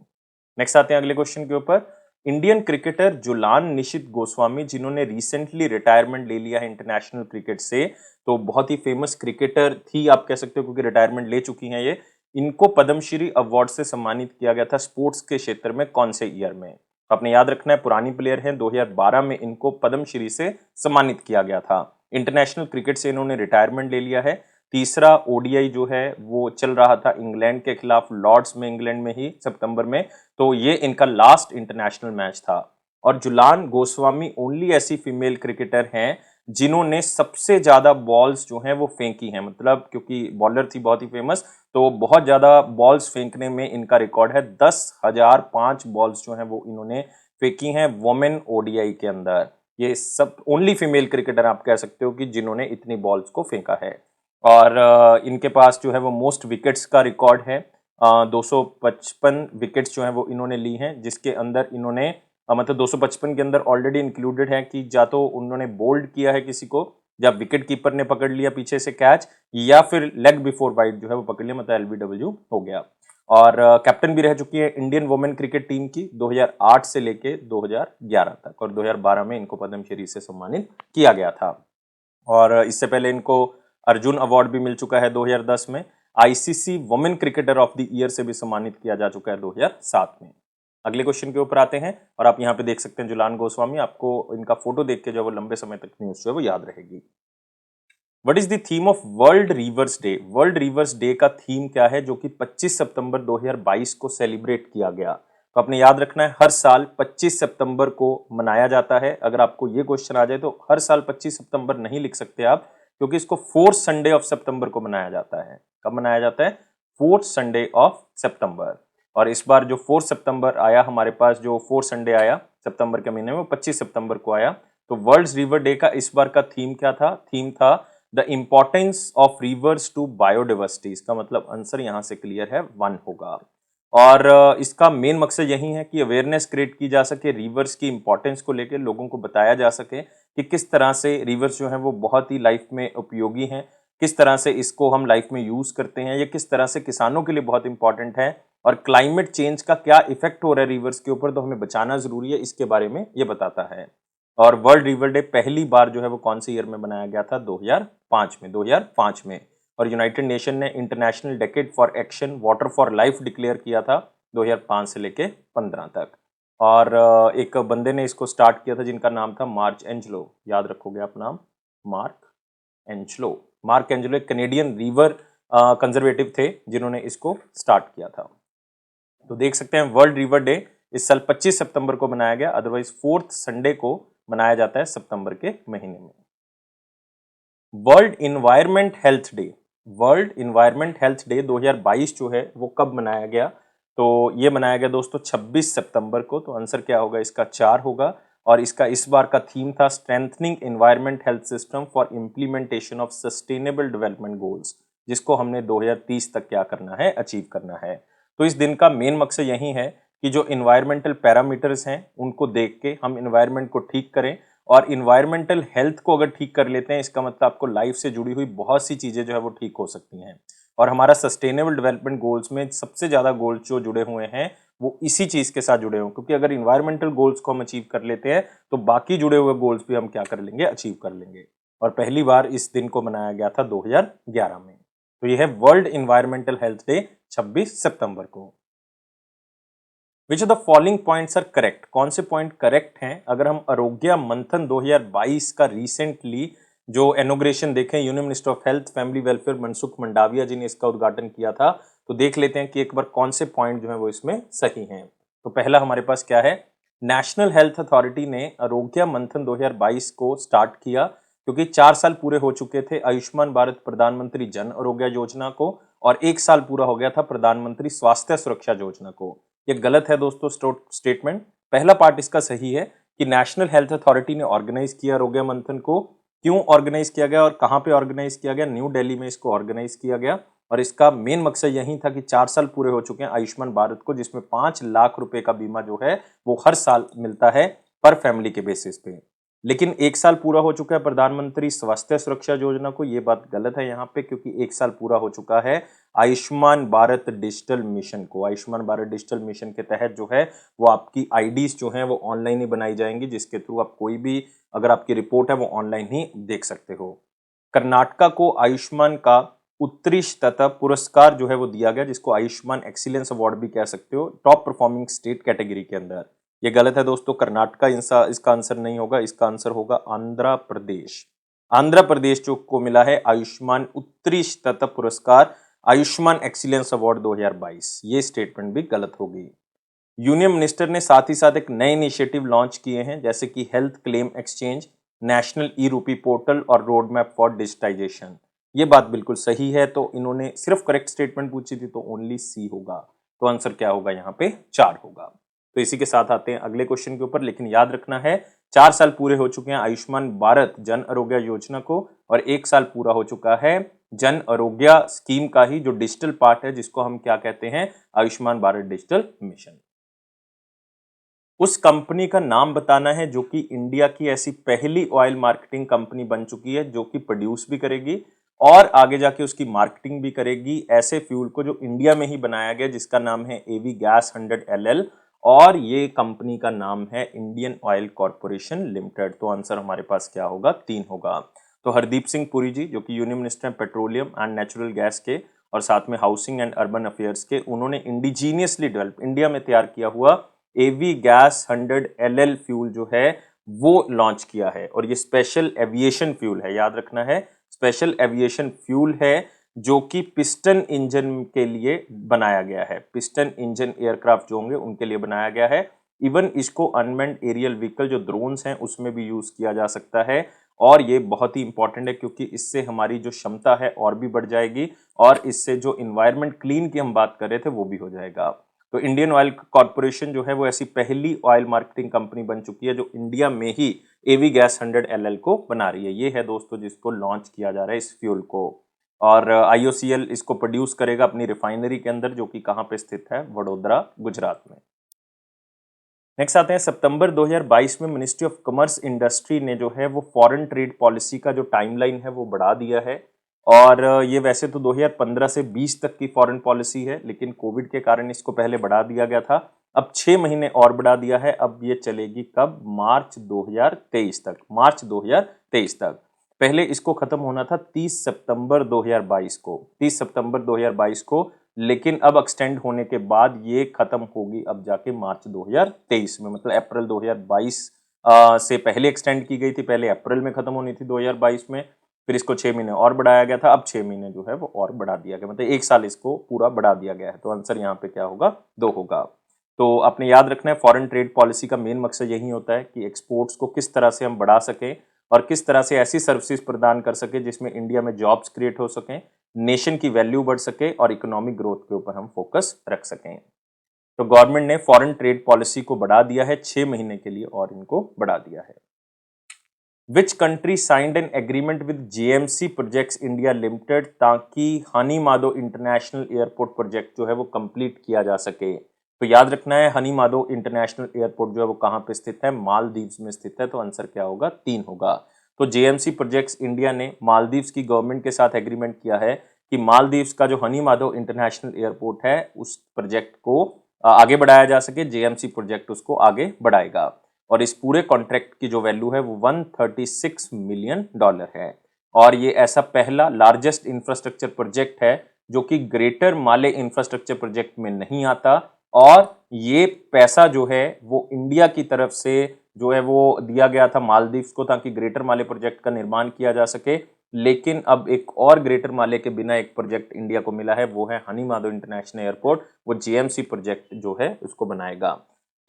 नेक्स्ट आते हैं अगले क्वेश्चन के ऊपर। इंडियन क्रिकेटर जुलान निशित गोस्वामी, जिन्होंने रिसेंटली रिटायरमेंट ले लिया है इंटरनेशनल क्रिकेट से, तो बहुत ही फेमस क्रिकेटर थी आप कह सकते हो, क्योंकि रिटायरमेंट ले चुकी हैं ये। इनको पद्मश्री अवार्ड से सम्मानित किया गया था स्पोर्ट्स के क्षेत्र में कौन से ईयर में? आपने याद रखना है, पुरानी प्लेयर हैं, 2012 में इनको पद्मश्री से सम्मानित किया गया था। इंटरनेशनल क्रिकेट से इन्होंने रिटायरमेंट ले लिया है। तीसरा ओडीआई जो है वो चल रहा था इंग्लैंड के खिलाफ लॉर्ड्स में, इंग्लैंड में ही सितंबर में, तो ये इनका लास्ट इंटरनेशनल मैच था। और जुलान गोस्वामी ओनली ऐसी फीमेल क्रिकेटर हैं जिन्होंने सबसे ज्यादा बॉल्स जो हैं वो फेंकी हैं, मतलब क्योंकि बॉलर थी बहुत ही फेमस, तो बहुत ज्यादा बॉल्स फेंकने में इनका रिकॉर्ड है। 10,005 बॉल्स जो हैं वो इन्होंने फेंकी हैं वोमेन ओडीआई के अंदर। ये सब ओनली फीमेल क्रिकेटर आप कह सकते हो कि जिन्होंने इतनी बॉल्स को फेंका है। और इनके पास जो है वो मोस्ट विकेट्स का रिकॉर्ड है। 255 विकेट्स जो हैं वो इन्होंने ली हैं, जिसके अंदर इन्होंने मतलब 255 के अंदर ऑलरेडी इंक्लूडेड है कि या तो उन्होंने बोल्ड किया है किसी को, या विकेट कीपर ने पकड़ लिया पीछे से कैच, या फिर लेग बिफोर वाइड जो है वो पकड़ लिया, मतलब एलबीडब्ल्यू हो गया। और कैप्टन भी रह चुकी है इंडियन वुमेन क्रिकेट टीम की 2008 से लेके 2011 तक, और 2012 में इनको पद्मश्री से सम्मानित किया गया था। और इससे पहले इनको अर्जुन अवार्ड भी मिल चुका है 2010 में। ICC women cricketer of the year से भी सम्मानित किया जा चुका है 2007 में। अगले क्वेश्चन के ऊपर आते हैं, और आप यहाँ पे देख सकते हैं जुलान गोस्वामी, आपको इनका फोटो देख के जो है वो लंबे समय तक न्यूज जो है वो याद रहेगी। What is the theme of world reverse day? World reverse day का थीम क्या है, जो कि 25 सितंबर 2022 को सेलिब्रेट किया गया? तो आपने याद रखना है, हर साल 25 सितंबर को मनाया जाता है। अगर आपको ये क्वेश्चन आ जाए तो हर साल 25 सितंबर नहीं लिख सकते आप, क्योंकि इसको 4th संडे ऑफ सितंबर को मनाया जाता है। कब मनाया जाता है? 4th संडे ऑफ सितंबर। और इस बार जो 4 सितंबर आया हमारे पास, जो 4 संडे आया सितंबर के महीने में, 25 सितंबर को आया। तो वर्ल्ड रिवर डे का इस बार का थीम क्या था? थीम था the importance of rivers to biodiversity. इसका मतलब आंसर यहां से क्लियर है, 1 होगा। और इसका मेन मकसद यही है कि अवेयरनेस क्रिएट की जा सके, रिवर्स की इंपॉर्टेंस को लेकर लोगों को बताया जा सके कि किस तरह से रिवर्स जो है वो बहुत ही लाइफ में उपयोगी हैं, किस तरह से इसको हम लाइफ में यूज करते हैं, ये किस तरह से किसानों के लिए बहुत इंपॉर्टेंट है, और क्लाइमेट चेंज का क्या इफेक्ट हो रहा है रिवर्स के ऊपर, तो हमें बचाना जरूरी है, इसके बारे में ये बताता है। और वर्ल्ड रिवर डे पहली बार जो है वो कौन से ईयर में बनाया गया था? 2005 में, 2005 में। और यूनाइटेड नेशन ने international decade for action water for life declare किया था 2005 से लेके 15 तक। और एक बंदे ने इसको स्टार्ट किया था जिनका नाम था मार्क एंजलो, याद रखोगे आप नाम, मार्क एंजलो। मार्क एंजलो एक कैनेडियन रिवर कंजर्वेटिव थे जिन्होंने इसको स्टार्ट किया था। तो देख सकते हैं वर्ल्ड रिवर डे इस साल 25 सितंबर को मनाया गया, अदरवाइज 4th संडे को मनाया जाता है सितंबर के महीने में। World environment health day, world environment health day 2022 जो है वो कब मनाया गया? तो ये मनाया गया दोस्तों 26 सितंबर को। तो आंसर क्या होगा इसका? 4 होगा। और इसका इस बार का थीम था strengthening environment health system for implementation of sustainable development goals, जिसको हमने 2030 तक क्या करना है? अचीव करना है। तो इस दिन का मेन मकसद यही है कि जो इन्वायरमेंटल पैरामीटर्स हैं उनको देख के हम इन्वायरमेंट को ठीक करें, और इन्वायरमेंटल हेल्थ को अगर ठीक कर लेते हैं, इसका मतलब आपको लाइफ से जुड़ी हुई बहुत सी चीजें जो है वो ठीक हो सकती हैं। और हमारा सस्टेनेबल डेवलपमेंट गोल्स में सबसे ज्यादा गोल्स जो जुड़े हुए हैं वो इसी चीज के साथ जुड़े हुए हैं, क्योंकि अगर इन्वायरमेंटल गोल्स को हम अचीव कर लेते हैं तो बाकी जुड़े हुए गोल्स भी हम क्या कर लेंगे? अचीव कर लेंगे। और पहली बार इस दिन को मनाया गया था 2011 में। तो यह है वर्ल्ड इन्वायरमेंटल हेल्थ डे 26 सितंबर को। Which of the following points are correct? कौन से पॉइंट करेक्ट हैं? अगर हम आरोग्य मंथन 2022 का रिसेंटली जो इनॉग्रेशन देखें, union minister of health family welfare Mansukh Mandaviya ji ने इसका उद्घाटन किया था, तो देख लेते हैं कि एक बार कौन से पॉइंट जो है वो इसमें सही हैं। तो पहला हमारे पास क्या है? नेशनल हेल्थ अथॉरिटी ने आरोग्य मंथन 2022 को स्टार्ट किया क्योंकि 4 साल पूरे हो चुके थे आयुष्मान भारत प्रधानमंत्री जन आरोग्य योजना को, और 1 साल पूरा हो गया था प्रधानमंत्री स्वास्थ्य सुरक्षा योजना को। ये गलत है दोस्तों स्टेटमेंट। पहला पार्ट इसका सही है कि नेशनल हेल्थ अथॉरिटी ने ऑर्गेनाइज किया आरोग्य मंथन को। क्यों ऑर्गेनाइज किया गया और कहां पे ऑर्गेनाइज किया गया? न्यू दिल्ली में इसको ऑर्गेनाइज किया गया, और इसका मेन मकसद यही था कि 4 साल पूरे हो चुके हैं आयुष्मान भारत को, जिसमें 5 लाख रुपए का बीमा जो है वो हर साल मिलता है पर फैमिली के बेसिस पे। लेकिन 1 साल पूरा हो चुका है प्रधानमंत्री स्वास्थ्य सुरक्षा योजना को, ये बात गलत है यहाँ पे, क्योंकि 1 साल पूरा हो चुका है आयुष्मान भारत डिजिटल मिशन को। आयुष्मान भारत डिजिटल मिशन के तहत जो है वो आपकी आईडीज जो हैं वो ऑनलाइन ही बनाई जाएंगी, जिसके थ्रू आप कोई भी अगर आपकी रिपोर्ट है वो ऑनलाइन ही देख सकते हो। कर्नाटका को आयुष्मान का उत्कृष्ट तथा पुरस्कार जो है वो दिया गया, जिसको आयुष्मान एक्सीलेंस अवार्ड भी कह सकते हो, टॉप परफॉर्मिंग स्टेट कैटेगरी के अंदर। ये गलत है दोस्तों, कर्नाटका इसका आंसर नहीं होगा, इसका आंसर होगा आंध्र प्रदेश। आंध्र प्रदेश जो को मिला है आयुष्मान उत्कृष्ट तथा पुरस्कार, आयुष्मान एक्सीलेंस अवार्ड 2022। ये स्टेटमेंट भी गलत होगी। यूनियन मिनिस्टर ने साथ ही साथ एक नए इनिशिएटिव लॉन्च किए हैं, जैसे कि health claim exchange, national e रूपी पोर्टल और रोड मैप फॉर डिजिटाइजेशन। ये बात बिल्कुल सही है, तो इन्होंने सिर्फ करेक्ट स्टेटमेंट पूछी थी, तो ओनली सी होगा। तो आंसर क्या होगा यहाँ पे? 4 होगा। तो इसी के साथ आते हैं अगले क्वेश्चन के ऊपर, लेकिन याद रखना है 4 साल पूरे हो चुके हैं आयुष्मान भारत जन आरोग्य योजना को, और 1 साल पूरा हो चुका है जन आरोग्य स्कीम का ही जो डिजिटल पार्ट है, जिसको हम क्या कहते हैं? Ayushman Bharat digital mission. उस कंपनी का नाम बताना है जो कि इंडिया की ऐसी पहली ऑयल मार्केटिंग कंपनी बन चुकी है जो कि प्रोड्यूस भी करेगी और आगे जाके उसकी मार्केटिंग भी करेगी ऐसे फ्यूल को जो इंडिया में ही बनाया गया, जिसका नाम है एवी गैस 100 LL, और ये कंपनी का नाम है इंडियन ऑयल कॉर्पोरेशन लिमिटेड। तो आंसर हमारे पास क्या होगा? 3 होगा। तो हरदीप सिंह पुरी जी जो कि यूनियन मिनिस्टर हैं पेट्रोलियम एंड नेचुरल गैस के और साथ में हाउसिंग एंड अर्बन अफेयर्स के, उन्होंने इंडिजीनियसली डेवलप इंडिया में तैयार किया हुआ एवी गैस 100 LL फ्यूल जो है वो लॉन्च किया है, और ये स्पेशल एविएशन फ्यूल है, याद रखना है स्पेशल एविएशन फ्यूल है जो कि पिस्टन इंजन के लिए बनाया गया है। पिस्टन इंजन एयरक्राफ्ट जो होंगे उनके लिए बनाया गया है। इवन इसको अनमेन्ड एरियल व्हीकल जो ड्रोन्स हैं उसमें भी यूज किया जा सकता है, और ये बहुत ही इंपॉर्टेंट है क्योंकि इससे हमारी जो क्षमता है और भी बढ़ जाएगी, और इससे जो इन्वायरमेंट क्लीन की हम बात कर रहे थे वो भी हो जाएगा। तो इंडियन ऑयल कॉर्पोरेशन जो है वो ऐसी पहली ऑयल मार्केटिंग कंपनी बन चुकी है जो इंडिया में ही एवी गैस 100 LL को बना रही है। ये है दोस्तों जिसको लॉन्च किया जा रहा है इस फ्यूल को, और IOCL इसको प्रोड्यूस करेगा अपनी रिफाइनरी के अंदर, जो कि कहाँ पे स्थित है? वडोदरा, गुजरात में। नेक्स्ट आते हैं सितंबर 2022 में मिनिस्ट्री ऑफ कॉमर्स इंडस्ट्री ने जो है वो फॉरेन ट्रेड पॉलिसी का जो टाइमलाइन है वो बढ़ा दिया है, और ये वैसे तो 2015 से 20 तक की फॉरेन पॉलिसी है, लेकिन कोविड के कारण इसको पहले बढ़ा दिया गया था। अब 6 महीने और बढ़ा दिया है। अब ये चलेगी कब? मार्च 2023 तक। मार्च 2023 तक। पहले इसको खत्म होना था 30 सितंबर 2022 को, 30 सितंबर 2022 को, लेकिन अब एक्सटेंड होने के बाद ये खत्म होगी अब जाके मार्च 2023 में, मतलब अप्रैल 2022 से पहले एक्सटेंड की गई थी। पहले अप्रैल में खत्म होनी थी 2022 में, फिर इसको 6 महीने और बढ़ाया गया था, अब 6 महीने जो है वो और बढ़ा दिया गया, मतलब 1 साल इसको पूरा बढ़ा दिया गया है। तो आंसर यहाँ पे क्या होगा? 2 होगा। तो आपने याद रखना है फॉरेन ट्रेड पॉलिसी का मेन मकसद यही होता है कि एक्सपोर्ट्स को किस तरह से हम बढ़ा सकें और किस तरह से ऐसी सर्विसेज प्रदान कर सके जिसमें इंडिया में जॉब्स क्रिएट हो सकें, नेशन की वैल्यू बढ़ सके और इकोनॉमिक ग्रोथ के ऊपर हम फोकस रख सकें। तो गवर्नमेंट ने फॉरेन ट्रेड पॉलिसी को बढ़ा दिया है 6 महीने के लिए, और इनको बढ़ा दिया है। Which country signed an agreement with JMC projects India limited, ताकि Hanimaadhoo international airport project जो है वो कंप्लीट किया जा सके। तो याद रखना है हनी माधो इंटरनेशनल एयरपोर्ट जो है वो कहाँ पे स्थित है? मालदीव्स में स्थित है। तो आंसर क्या होगा? 3 होगा। तो JMC प्रोजेक्ट्स इंडिया ने मालदीव्स की गवर्नमेंट के साथ एग्रीमेंट किया है कि मालदीव्स का जो हनी माधो इंटरनेशनल एयरपोर्ट है उस प्रोजेक्ट को आगे बढ़ाया जा सके। JMC प्रोजेक्ट उसको आगे बढ़ाएगा, और इस पूरे कॉन्ट्रैक्ट की जो वैल्यू है वो $136 मिलियन है, और ये ऐसा पहला लार्जेस्ट इंफ्रास्ट्रक्चर प्रोजेक्ट है जो कि ग्रेटर माले इंफ्रास्ट्रक्चर प्रोजेक्ट में नहीं आता, और ये पैसा जो है वो इंडिया की तरफ से जो है वो दिया गया था मालदीव्स को ताकि ग्रेटर माले प्रोजेक्ट का निर्माण किया जा सके। लेकिन अब एक और ग्रेटर माले के बिना एक प्रोजेक्ट इंडिया को मिला है, वो है हनी माधो इंटरनेशनल एयरपोर्ट। वो JMC प्रोजेक्ट जो है उसको बनाएगा।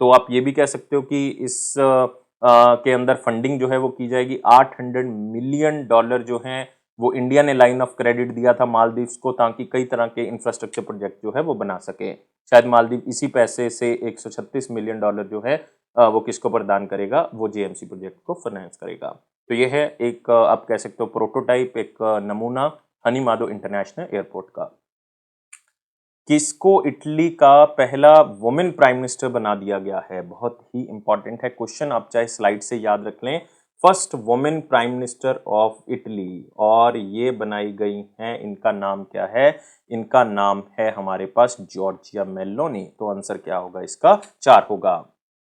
तो आप ये भी कह सकते हो कि इस के अंदर फंडिंग जो है वो की जाएगी। $800 मिलियन जो हैं वो इंडिया ने लाइन ऑफ क्रेडिट दिया था मालदीव्स को ताकि कई तरह के इंफ्रास्ट्रक्चर प्रोजेक्ट जो है वो बना सके। शायद मालदीव इसी पैसे से $136 मिलियन जो है वो किसको प्रदान करेगा? वो JMC प्रोजेक्ट को फाइनेंस करेगा। तो ये है एक आप कह सकते हो प्रोटोटाइप, एक नमूना हनी माधो इंटरनेशनल एयरपोर्ट का। किसको इटली का पहला वुमेन प्राइम मिनिस्टर बना दिया गया है? बहुत ही इंपॉर्टेंट है क्वेश्चन, आप चाहे स्लाइड से याद रख लें। First women prime minister of Italy, और ये बनाई गई हैं, इनका नाम क्या है? इनका नाम है हमारे पास जॉर्जिया मेलोनी। तो आंसर क्या होगा इसका? 4 होगा।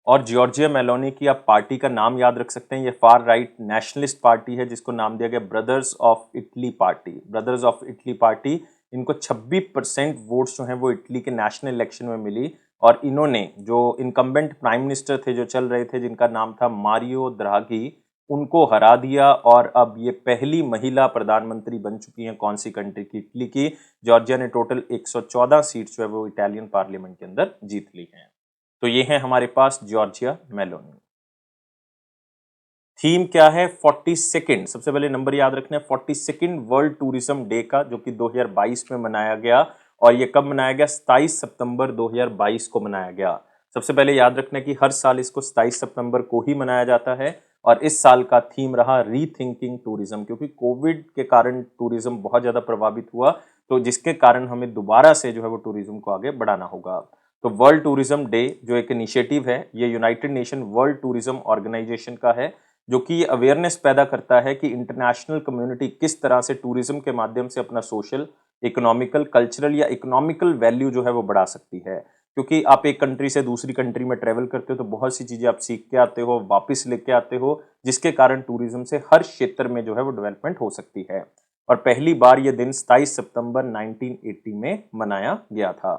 और जॉर्जिया मेलोनी की आप पार्टी का नाम याद रख सकते हैं, ये फार राइट नेशनलिस्ट पार्टी है जिसको नाम दिया गया brothers of Italy party. Brothers of Italy party, इनको 26% वोट्स जो हैं वो इटली के नेशनल इलेक्शन में मिली, और इन्होंने जो इनकम्बेंट प्राइम मिनिस्टर थे जो चल रहे थे, जिनका नाम था मारियो द्राघी, उनको हरा दिया, और अब ये पहली महिला प्रधानमंत्री बन चुकी हैं। कौन सी कंट्री की? इटली की। जॉर्जिया ने टोटल 114 सीट्स जो है वो इटालियन पार्लियामेंट के अंदर जीत ली हैं। तो ये है हमारे पास जॉर्जिया मेलोनी। थीम क्या है? 42nd, सबसे पहले नंबर याद रखना है, 42nd वर्ल्ड टूरिज्म डे का, जो कि 2022 में मनाया गया। और ये कब मनाया गया? 27 सितंबर 2022 को मनाया गया। सबसे पहले याद रखना है कि हर साल इसको 27 सितंबर को ही मनाया जाता है, और इस साल का थीम रहा रीथिंकिंग टूरिज्म, क्योंकि कोविड के कारण टूरिज्म बहुत ज्यादा प्रभावित हुआ, तो जिसके कारण हमें दोबारा से जो है वो टूरिज्म को आगे बढ़ाना होगा। तो वर्ल्ड टूरिज्म डे जो एक इनिशिएटिव है, ये United Nation World Tourism Organization का है, जो कि अवेयरनेस पैदा करता है कि इंटरनेशनल कम्युनिटी किस तरह से टूरिज्म के माध्यम से अपना सोशल, इकोनॉमिकल, कल्चरल या इकोनॉमिकल वैल्यू जो है वो बढ़ा सकती है। क्योंकि आप एक कंट्री से दूसरी कंट्री में ट्रेवल करते हो तो बहुत सी चीजें आप सीख के आते हो, वापस लेके आते हो, जिसके कारण टूरिज्म से हर क्षेत्र में जो है वो डेवलपमेंट हो सकती है। और पहली बार ये दिन 27 सितंबर 1980 में मनाया गया था।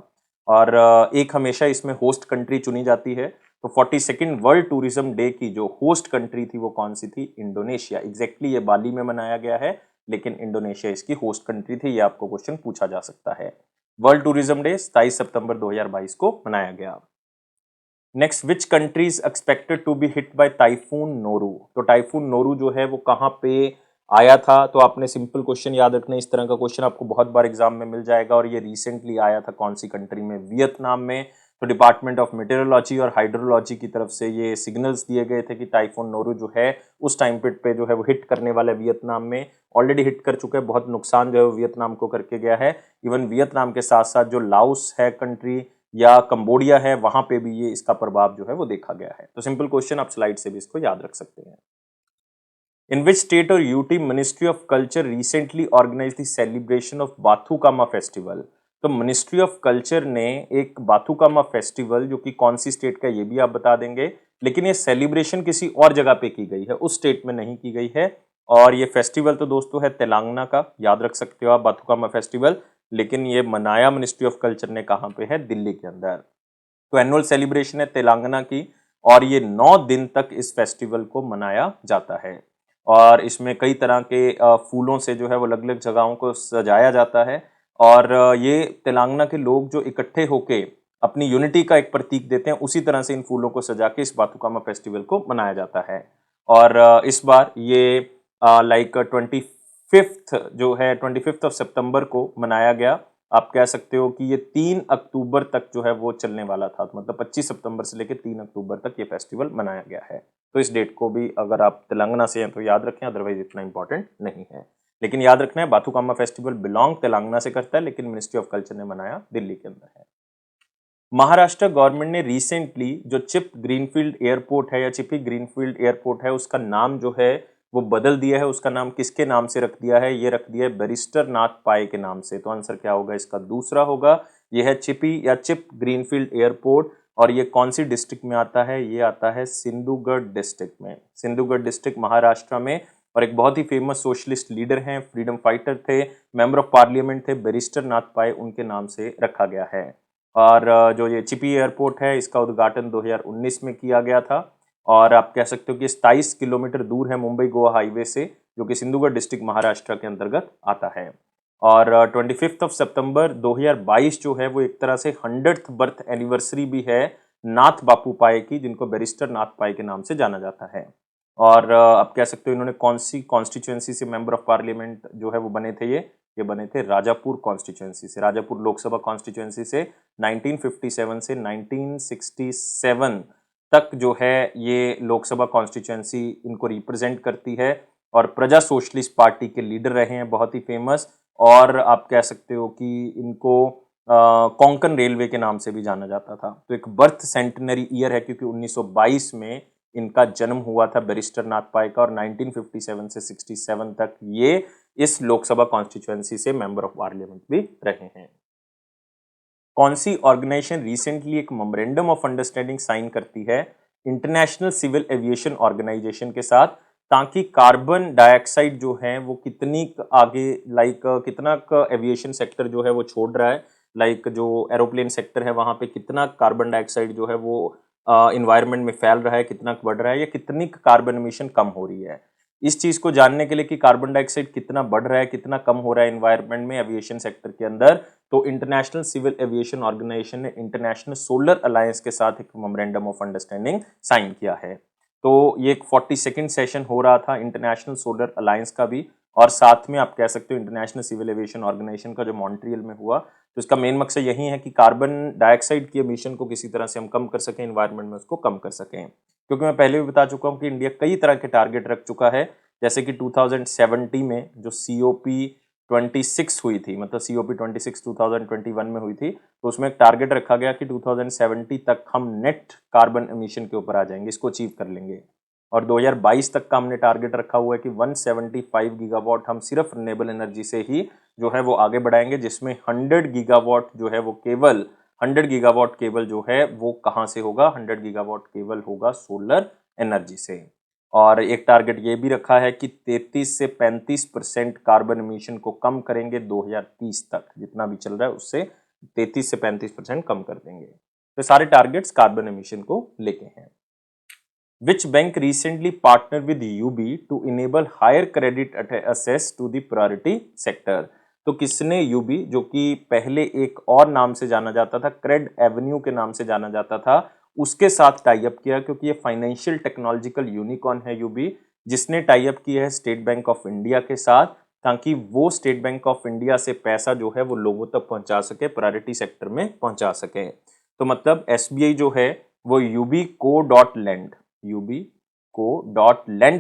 और एक हमेशा इसमें होस्ट कंट्री चुनी जाती है। तो 42nd वर्ल्ड टूरिज्म डे की जो होस्ट कंट्री थी वो कौन सी थी? इंडोनेशिया। एग्जैक्टली ये बाली में मनाया गया है, लेकिन इंडोनेशिया इसकी होस्ट कंट्री थी। ये आपको क्वेश्चन पूछा जा सकता है। वर्ल्ड टूरिज्म डे 27 सितंबर 2022 को मनाया गया। Next, which countries expected to be hit by typhoon Noru? तो टाइफून नोरू जो है वो कहाँ पे आया था? तो आपने सिंपल क्वेश्चन याद रखना है, इस तरह का क्वेश्चन आपको बहुत बार एग्जाम में मिल जाएगा, और ये रिसेंटली आया था कौन सी कंट्री में? वियतनाम में। तो डिपार्टमेंट ऑफ मेटेरोलॉजी और हाइड्रोलॉजी की तरफ से ये सिग्नल्स दिए गए थे कि टाइफून नोरू जो है उस टाइम पे जो है वो हिट करने वाला है वियतनाम में। ऑलरेडी हिट कर चुका है, बहुत नुकसान जो है वो वियतनाम को करके गया है। इवन वियतनाम के साथ साथ जो लाओस है कंट्री या कंबोडिया है, वहां पे भी ये इसका प्रभाव जो है वो देखा गया है। तो सिंपल क्वेश्चन, आप स्लाइड से भी इसको याद रख सकते हैं। In which state or UT Ministry of Culture recently organized the celebration of Bathukamma festival? तो मिनिस्ट्री ऑफ कल्चर ने एक बाथुकामा फेस्टिवल, जो कि कौन सी स्टेट का ये भी आप बता देंगे, लेकिन ये सेलिब्रेशन किसी और जगह पे की गई है, उस स्टेट में नहीं की गई है। और ये फेस्टिवल तो दोस्तों है तेलंगाना का, याद रख सकते हो आप बाथुकामा फेस्टिवल, लेकिन ये मनाया मिनिस्ट्री ऑफ कल्चर ने कहाँ पे है? दिल्ली के अंदर। तो एनुअल सेलिब्रेशन है तेलंगाना की, और ये 9 दिन तक इस फेस्टिवल को मनाया जाता है। और इसमें कई तरह के फूलों से जो है वो अलग अलग जगहों को सजाया जाता है, और ये तेलंगाना के लोग जो इकट्ठे होके अपनी यूनिटी का एक प्रतीक देते हैं, उसी तरह से इन फूलों को सजा के इस बाथुकामा फेस्टिवल को मनाया जाता है। और इस बार ये लाइक 25th जो है 25th ऑफ सितंबर को मनाया गया। आप कह सकते हो कि ये 3 अक्टूबर तक जो है वो चलने वाला था, तो मतलब 25 सितंबर से लेकर 3 अक्टूबर तक ये फेस्टिवल मनाया गया है। तो इस डेट को भी अगर आप तेलंगाना से हैं तो याद रखें, अदरवाइज इतना इंपॉर्टेंट नहीं है। लेकिन याद रखना है बाथुकामा फेस्टिवल बिलोंग तेलंगाना से करता है, लेकिन मिनिस्ट्री ऑफ कल्चर ने मनाया दिल्ली के अंदर है। महाराष्ट्र गवर्नमेंट ने रिसेंटली जो चिप ग्रीनफील्ड एयरपोर्ट है या चिपी ग्रीनफील्ड एयरपोर्ट है, उसका नाम जो है वो बदल दिया है। उसका नाम किसके नाम से रख दिया है? ये रख दिया है बैरिस्टर नाथ पाई के नाम से। तो आंसर क्या होगा इसका? दूसरा होगा। यह है चिपी या चिप ग्रीनफील्ड एयरपोर्ट, और ये कौन सी डिस्ट्रिक्ट में आता है? ये आता है सिंधुगढ़ डिस्ट्रिक्ट में। सिंधुगढ़ डिस्ट्रिक्ट महाराष्ट्र में। और एक बहुत ही फेमस सोशलिस्ट लीडर हैं, फ्रीडम फाइटर थे, मेंबर ऑफ पार्लियामेंट थे, बैरिस्टर नाथ पाई, उनके नाम से रखा गया है। और जो ये चिपी एयरपोर्ट है, इसका उद्घाटन 2019 में किया गया था, और आप कह सकते हो कि 27 किलोमीटर दूर है मुंबई गोवा हाईवे से, जो कि सिंधुगढ़ डिस्ट्रिक्ट महाराष्ट्र के अंतर्गत आता है। और 25 ऑफ सितंबर 2022 जो है वो एक तरह से 100th बर्थ एनिवर्सरी भी है नाथ बापू पाए की, जिनको बैरिस्टर नाथ पाई के नाम से जाना जाता है। और आप कह सकते हो इन्होंने कौन सी कॉन्स्टिट्यूएंसी से मेंबर ऑफ पार्लियामेंट जो है वो बने थे? ये बने थे राजापुर कॉन्स्टिट्यूएंसी से, राजापुर लोकसभा कॉन्स्टिट्यूएंसी से। 1957 से 1967 तक जो है ये लोकसभा कॉन्स्टिट्यूएंसी इनको रिप्रेजेंट करती है, और प्रजा सोशलिस्ट पार्टी के लीडर रहे हैं, बहुत ही फेमस। और आप कह सकते हो कि इनको कोंकण रेलवे के नाम से भी जाना जाता था। तो एक बर्थ सेंटिनरी ईयर है, क्योंकि 1922 में इनका जन्म हुआ था बैरिस्टर नागपाल का, और 1957 से 67 तक ये इस लोकसभा कॉन्स्टिट्यूएंसी से मेंबर ऑफ पार्लियामेंट भी रहे हैं। कौन सी ऑर्गेनाइजेशन रिसेंटली एक मेमोरेंडम ऑफ अंडरस्टैंडिंग साइन करती है इंटरनेशनल सिविल एविएशन ऑर्गेनाइजेशन के साथ, ताकि कार्बन डाइऑक्साइड जो है वो कितनी आगे कितना एविएशन सेक्टर जो है वो छोड़ रहा है, जो एरोप्लेन सेक्टर है वहां पे कितना कार्बन डाइऑक्साइड जो है वो इन्वायरमेंट में फैल रहा है, कितना बढ़ रहा है, या कितनी कार्बन एमिशन कम हो रही है। इस चीज को जानने के लिए कि कार्बन डाइऑक्साइड कितना बढ़ रहा है, कितना कम हो रहा है इन्वायरमेंट में एविएशन सेक्टर के अंदर, तो इंटरनेशनल सिविल एविएशन ऑर्गेनाइजेशन ने इंटरनेशनल सोलर अलायंस के साथ एक मेमोरेंडम ऑफ अंडरस्टैंडिंग साइन किया है। तो ये एक 42nd सेशन हो रहा था इंटरनेशनल सोलर अलायंस का भी, और साथ में आप कह सकते हो इंटरनेशनल सिविल एविएशन ऑर्गेनाइजेशन का जो मॉन्ट्रियल में हुआ। तो इसका मेन मकसद यही है कि कार्बन डाइऑक्साइड की एमिशन को किसी तरह से हम कम कर सकें, इन्वायरमेंट में उसको कम कर सकें। क्योंकि मैं पहले भी बता चुका हूं कि इंडिया कई तरह के टारगेट रख चुका है, जैसे कि 2070 में जो COP 26 हुई थी, मतलब COP 26 2021 में हुई थी, तो उसमें एक टारगेट रखा गया कि 2070 तक हम नेट कार्बन एमिशन के ऊपर आ जाएंगे, इसको अचीव कर लेंगे। और 2022 तक का हमने टारगेट रखा हुआ है कि 175 गीगावाट हम सिर्फ रिन्यूएबल एनर्जी से ही जो है वो आगे बढ़ाएंगे, जिसमें 100 गीगावाट जो है वो केवल 100 गीगावाट केवल जो है वो कहाँ से होगा, 100 गीगावाट केवल होगा सोलर एनर्जी से। और एक टारगेट ये भी रखा है कि 33 से 35% कार्बन एमिशन को कम करेंगे 2030 तक, जितना भी चल रहा है उससे 33 से 35% कम कर देंगे। तो सारे टारगेट्स कार्बन एमिशन को लेके हैं। Which bank recently partnered with UB to enable higher credit access to the priority sector? तो किसने UB, जो कि पहले एक और नाम से जाना जाता था, क्रेड एवेन्यू के नाम से जाना जाता था, उसके साथ टाई अप किया, क्योंकि ये फाइनेंशियल टेक्नोलॉजिकल यूनिकॉर्न है UB, जिसने टाई अप किया है स्टेट बैंक ऑफ इंडिया के साथ, ताकि वो स्टेट बैंक ऑफ इंडिया से पैसा जो है वो लोगों तक पहुंचा सके, प्रायोरिटी सेक्टर में पहुंचा सके। तो मतलब SBI जो है वो UBCo.lend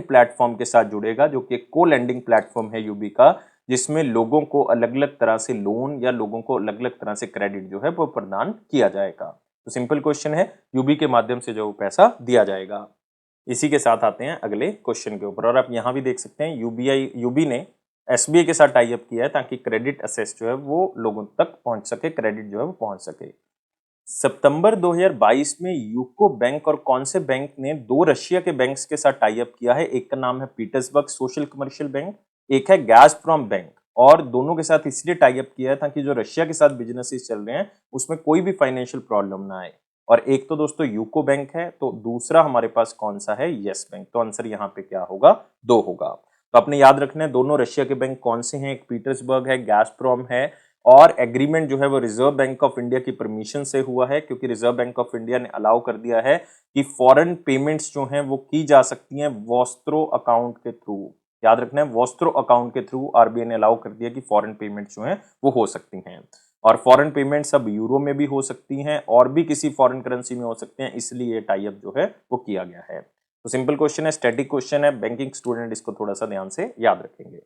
प्लेटफॉर्म के साथ जुड़ेगा, जो कि एक को लैंडिंग प्लेटफॉर्म है UB का, जिसमें लोगों को अलग अलग तरह से लोन या लोगों को अलग अलग तरह से क्रेडिट जो है वो प्रदान किया जाएगा। तो सिंपल क्वेश्चन है, UB के माध्यम से जो पैसा दिया जाएगा। इसी के साथ आते हैं अगले क्वेश्चन के ऊपर, और आप यहाँ भी देख सकते हैं UB ने SBI के साथ टाई अप किया है, ताकि क्रेडिट असेस जो है वो लोगों तक पहुंच सके, क्रेडिट जो है वो पहुंच सके। सितंबर 2022 में यूको बैंक और कौन से बैंक ने दो रशिया के बैंक्स के साथ टाई अप किया है? एक का नाम है पीटर्सबर्ग सोशल कमर्शियल बैंक, एक है गैज़प्रोम बैंक, और दोनों के साथ इसलिए टाई अप किया है ताकि जो रशिया के साथ बिजनेसेस चल रहे हैं उसमें कोई भी फाइनेंशियल प्रॉब्लम ना आए। और एक तो दोस्तों यूको बैंक है, तो दूसरा हमारे पास कौन सा है? Yes bank. तो आंसर यहाँ पे क्या होगा? 2 होगा। तो आपने याद रखना है दोनों रशिया के बैंक कौन से हैं, एक पीटर्सबर्ग है, गैज़प्रोम है, और एग्रीमेंट जो है वो रिजर्व बैंक ऑफ इंडिया की परमिशन से हुआ है, क्योंकि रिजर्व बैंक ऑफ इंडिया ने अलाउ कर दिया है कि फॉरेन पेमेंट्स जो हैं वो की जा सकती हैं वोस्त्रो अकाउंट के थ्रू। याद रखना है, वोस्त्रो अकाउंट के थ्रू आरबीआई ने अलाउ कर दिया कि फॉरेन पेमेंट्स जो हैं वो हो सकती हैं, और फॉरेन पेमेंट्स अब यूरो में भी हो सकती हैं और भी किसी फॉरेन करेंसी में हो सकते हैं, इसलिए ये टाई अप जो है वो किया गया है। तो सिंपल क्वेश्चन है, स्टैटिक क्वेश्चन है, बैंकिंग स्टूडेंट इसको थोड़ा सा ध्यान से याद रखेंगे।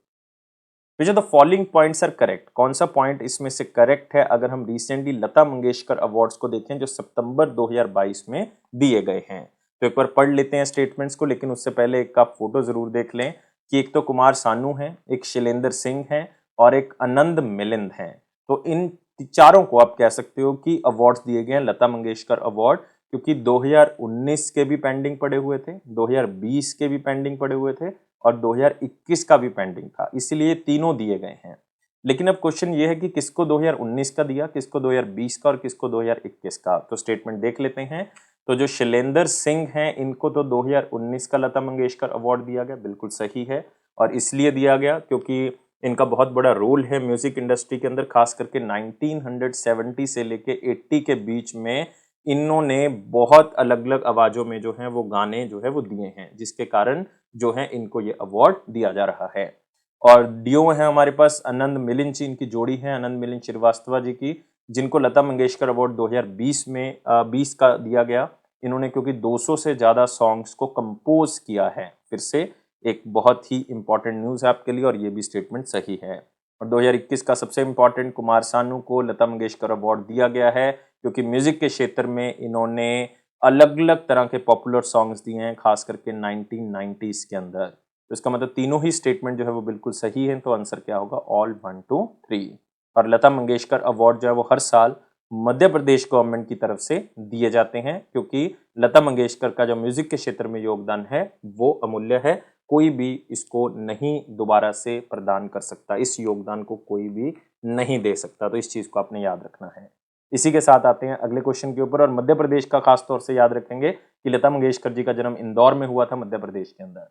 Which of the following points are correct? कौन सा पॉइंट इसमें से करेक्ट है? अगर हम रिसेंटली लता मंगेशकर अवार्ड्स को देखें जो सितंबर 2022 में दिए गए हैं, तो एक बार पढ़ लेते हैं स्टेटमेंट्स को, लेकिन उससे पहले एक आप फोटो जरूर देख लें कि एक तो कुमार सानू है, एक शैलेंद्र सिंह है, और एक आनंद मिलिंद है। तो इन चारों को आप कह सकते हो कि अवार्ड्स दिए गए हैं लता मंगेशकर अवार्ड, क्योंकि 2019 के भी पेंडिंग पड़े हुए थे, 2020 के भी पेंडिंग पड़े हुए थे, और 2021 का भी पेंडिंग था, इसलिए तीनों दिए गए हैं। लेकिन अब क्वेश्चन ये है कि किसको 2019 का दिया, किसको 2020 का, और किसको 2021 का। तो स्टेटमेंट देख लेते हैं। तो जो शैलेंद्र सिंह हैं इनको तो 2019 का लता मंगेशकर अवार्ड दिया गया, बिल्कुल सही है, और इसलिए दिया गया क्योंकि इनका बहुत बड़ा रोल है म्यूजिक इंडस्ट्री के अंदर, खास करके 1970 से लेके 80 के बीच में इन्होंने बहुत अलग अलग आवाजों में जो है वो गाने जो है वो दिए हैं, जिसके कारण जो है इनको ये अवार्ड दिया जा रहा है। और डियो है हमारे पास आनंद मिलिंद जी, इनकी जोड़ी है आनंद मिलिंद श्रीवास्तव जी की, जिनको लता मंगेशकर अवार्ड 2020 में 20 का दिया गया। इन्होंने क्योंकि 200 से ज्यादा सॉन्ग्स को कंपोज किया है। फिर से एक बहुत ही इंपॉर्टेंट न्यूज है आपके लिए, और ये भी स्टेटमेंट सही है। और 2021 का सबसे इंपॉर्टेंट, कुमार सानू को लता मंगेशकर अवार्ड दिया गया है क्योंकि म्यूजिक के क्षेत्र में इन्होंने अलग अलग तरह के पॉपुलर सॉन्ग्स दिए हैं, खास करके 1990s के अंदर। तो इसका मतलब तीनों ही स्टेटमेंट जो है वो बिल्कुल सही है, तो आंसर क्या होगा? ऑल 1 2 3। और लता मंगेशकर अवार्ड जो है वो हर साल मध्य प्रदेश गवर्नमेंट की तरफ से दिए जाते हैं, क्योंकि लता मंगेशकर का जो म्यूजिक के क्षेत्र में योगदान है वो अमूल्य है। कोई भी इसको नहीं दोबारा से प्रदान कर सकता, इस योगदान को कोई भी नहीं दे सकता। तो इस चीज को आपने याद रखना है। इसी के साथ आते हैं अगले क्वेश्चन के ऊपर, और मध्य प्रदेश का खास तौर से याद रखेंगे कि लता मंगेशकर जी का जन्म इंदौर में हुआ था, मध्य प्रदेश के अंदर।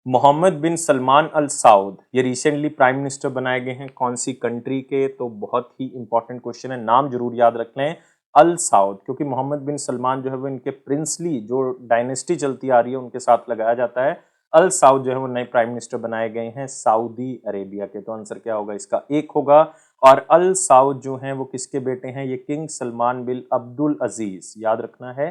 मोहम्मद बिन सलमान अल साउद ये रिसेंटली प्राइम मिनिस्टर बनाए गए हैं, कौन सी कंट्री के? तो बहुत ही इंपॉर्टेंट क्वेश्चन है, नाम जरूर याद रख लें, अल साउद, क्योंकि मोहम्मद बिन सलमान जो है वो इनके प्रिंसली जो डायनेस्टी चलती आ रही है उनके साथ लगाया जाता है। अल साउद जो है वो नए प्राइम मिनिस्टर बनाए गए हैं सऊदी अरेबिया के। तो आंसर क्या होगा इसका? एक होगा। और अल साउद जो हैं वो किसके बेटे हैं? ये किंग सलमान बिन अब्दुल अजीज, याद रखना है,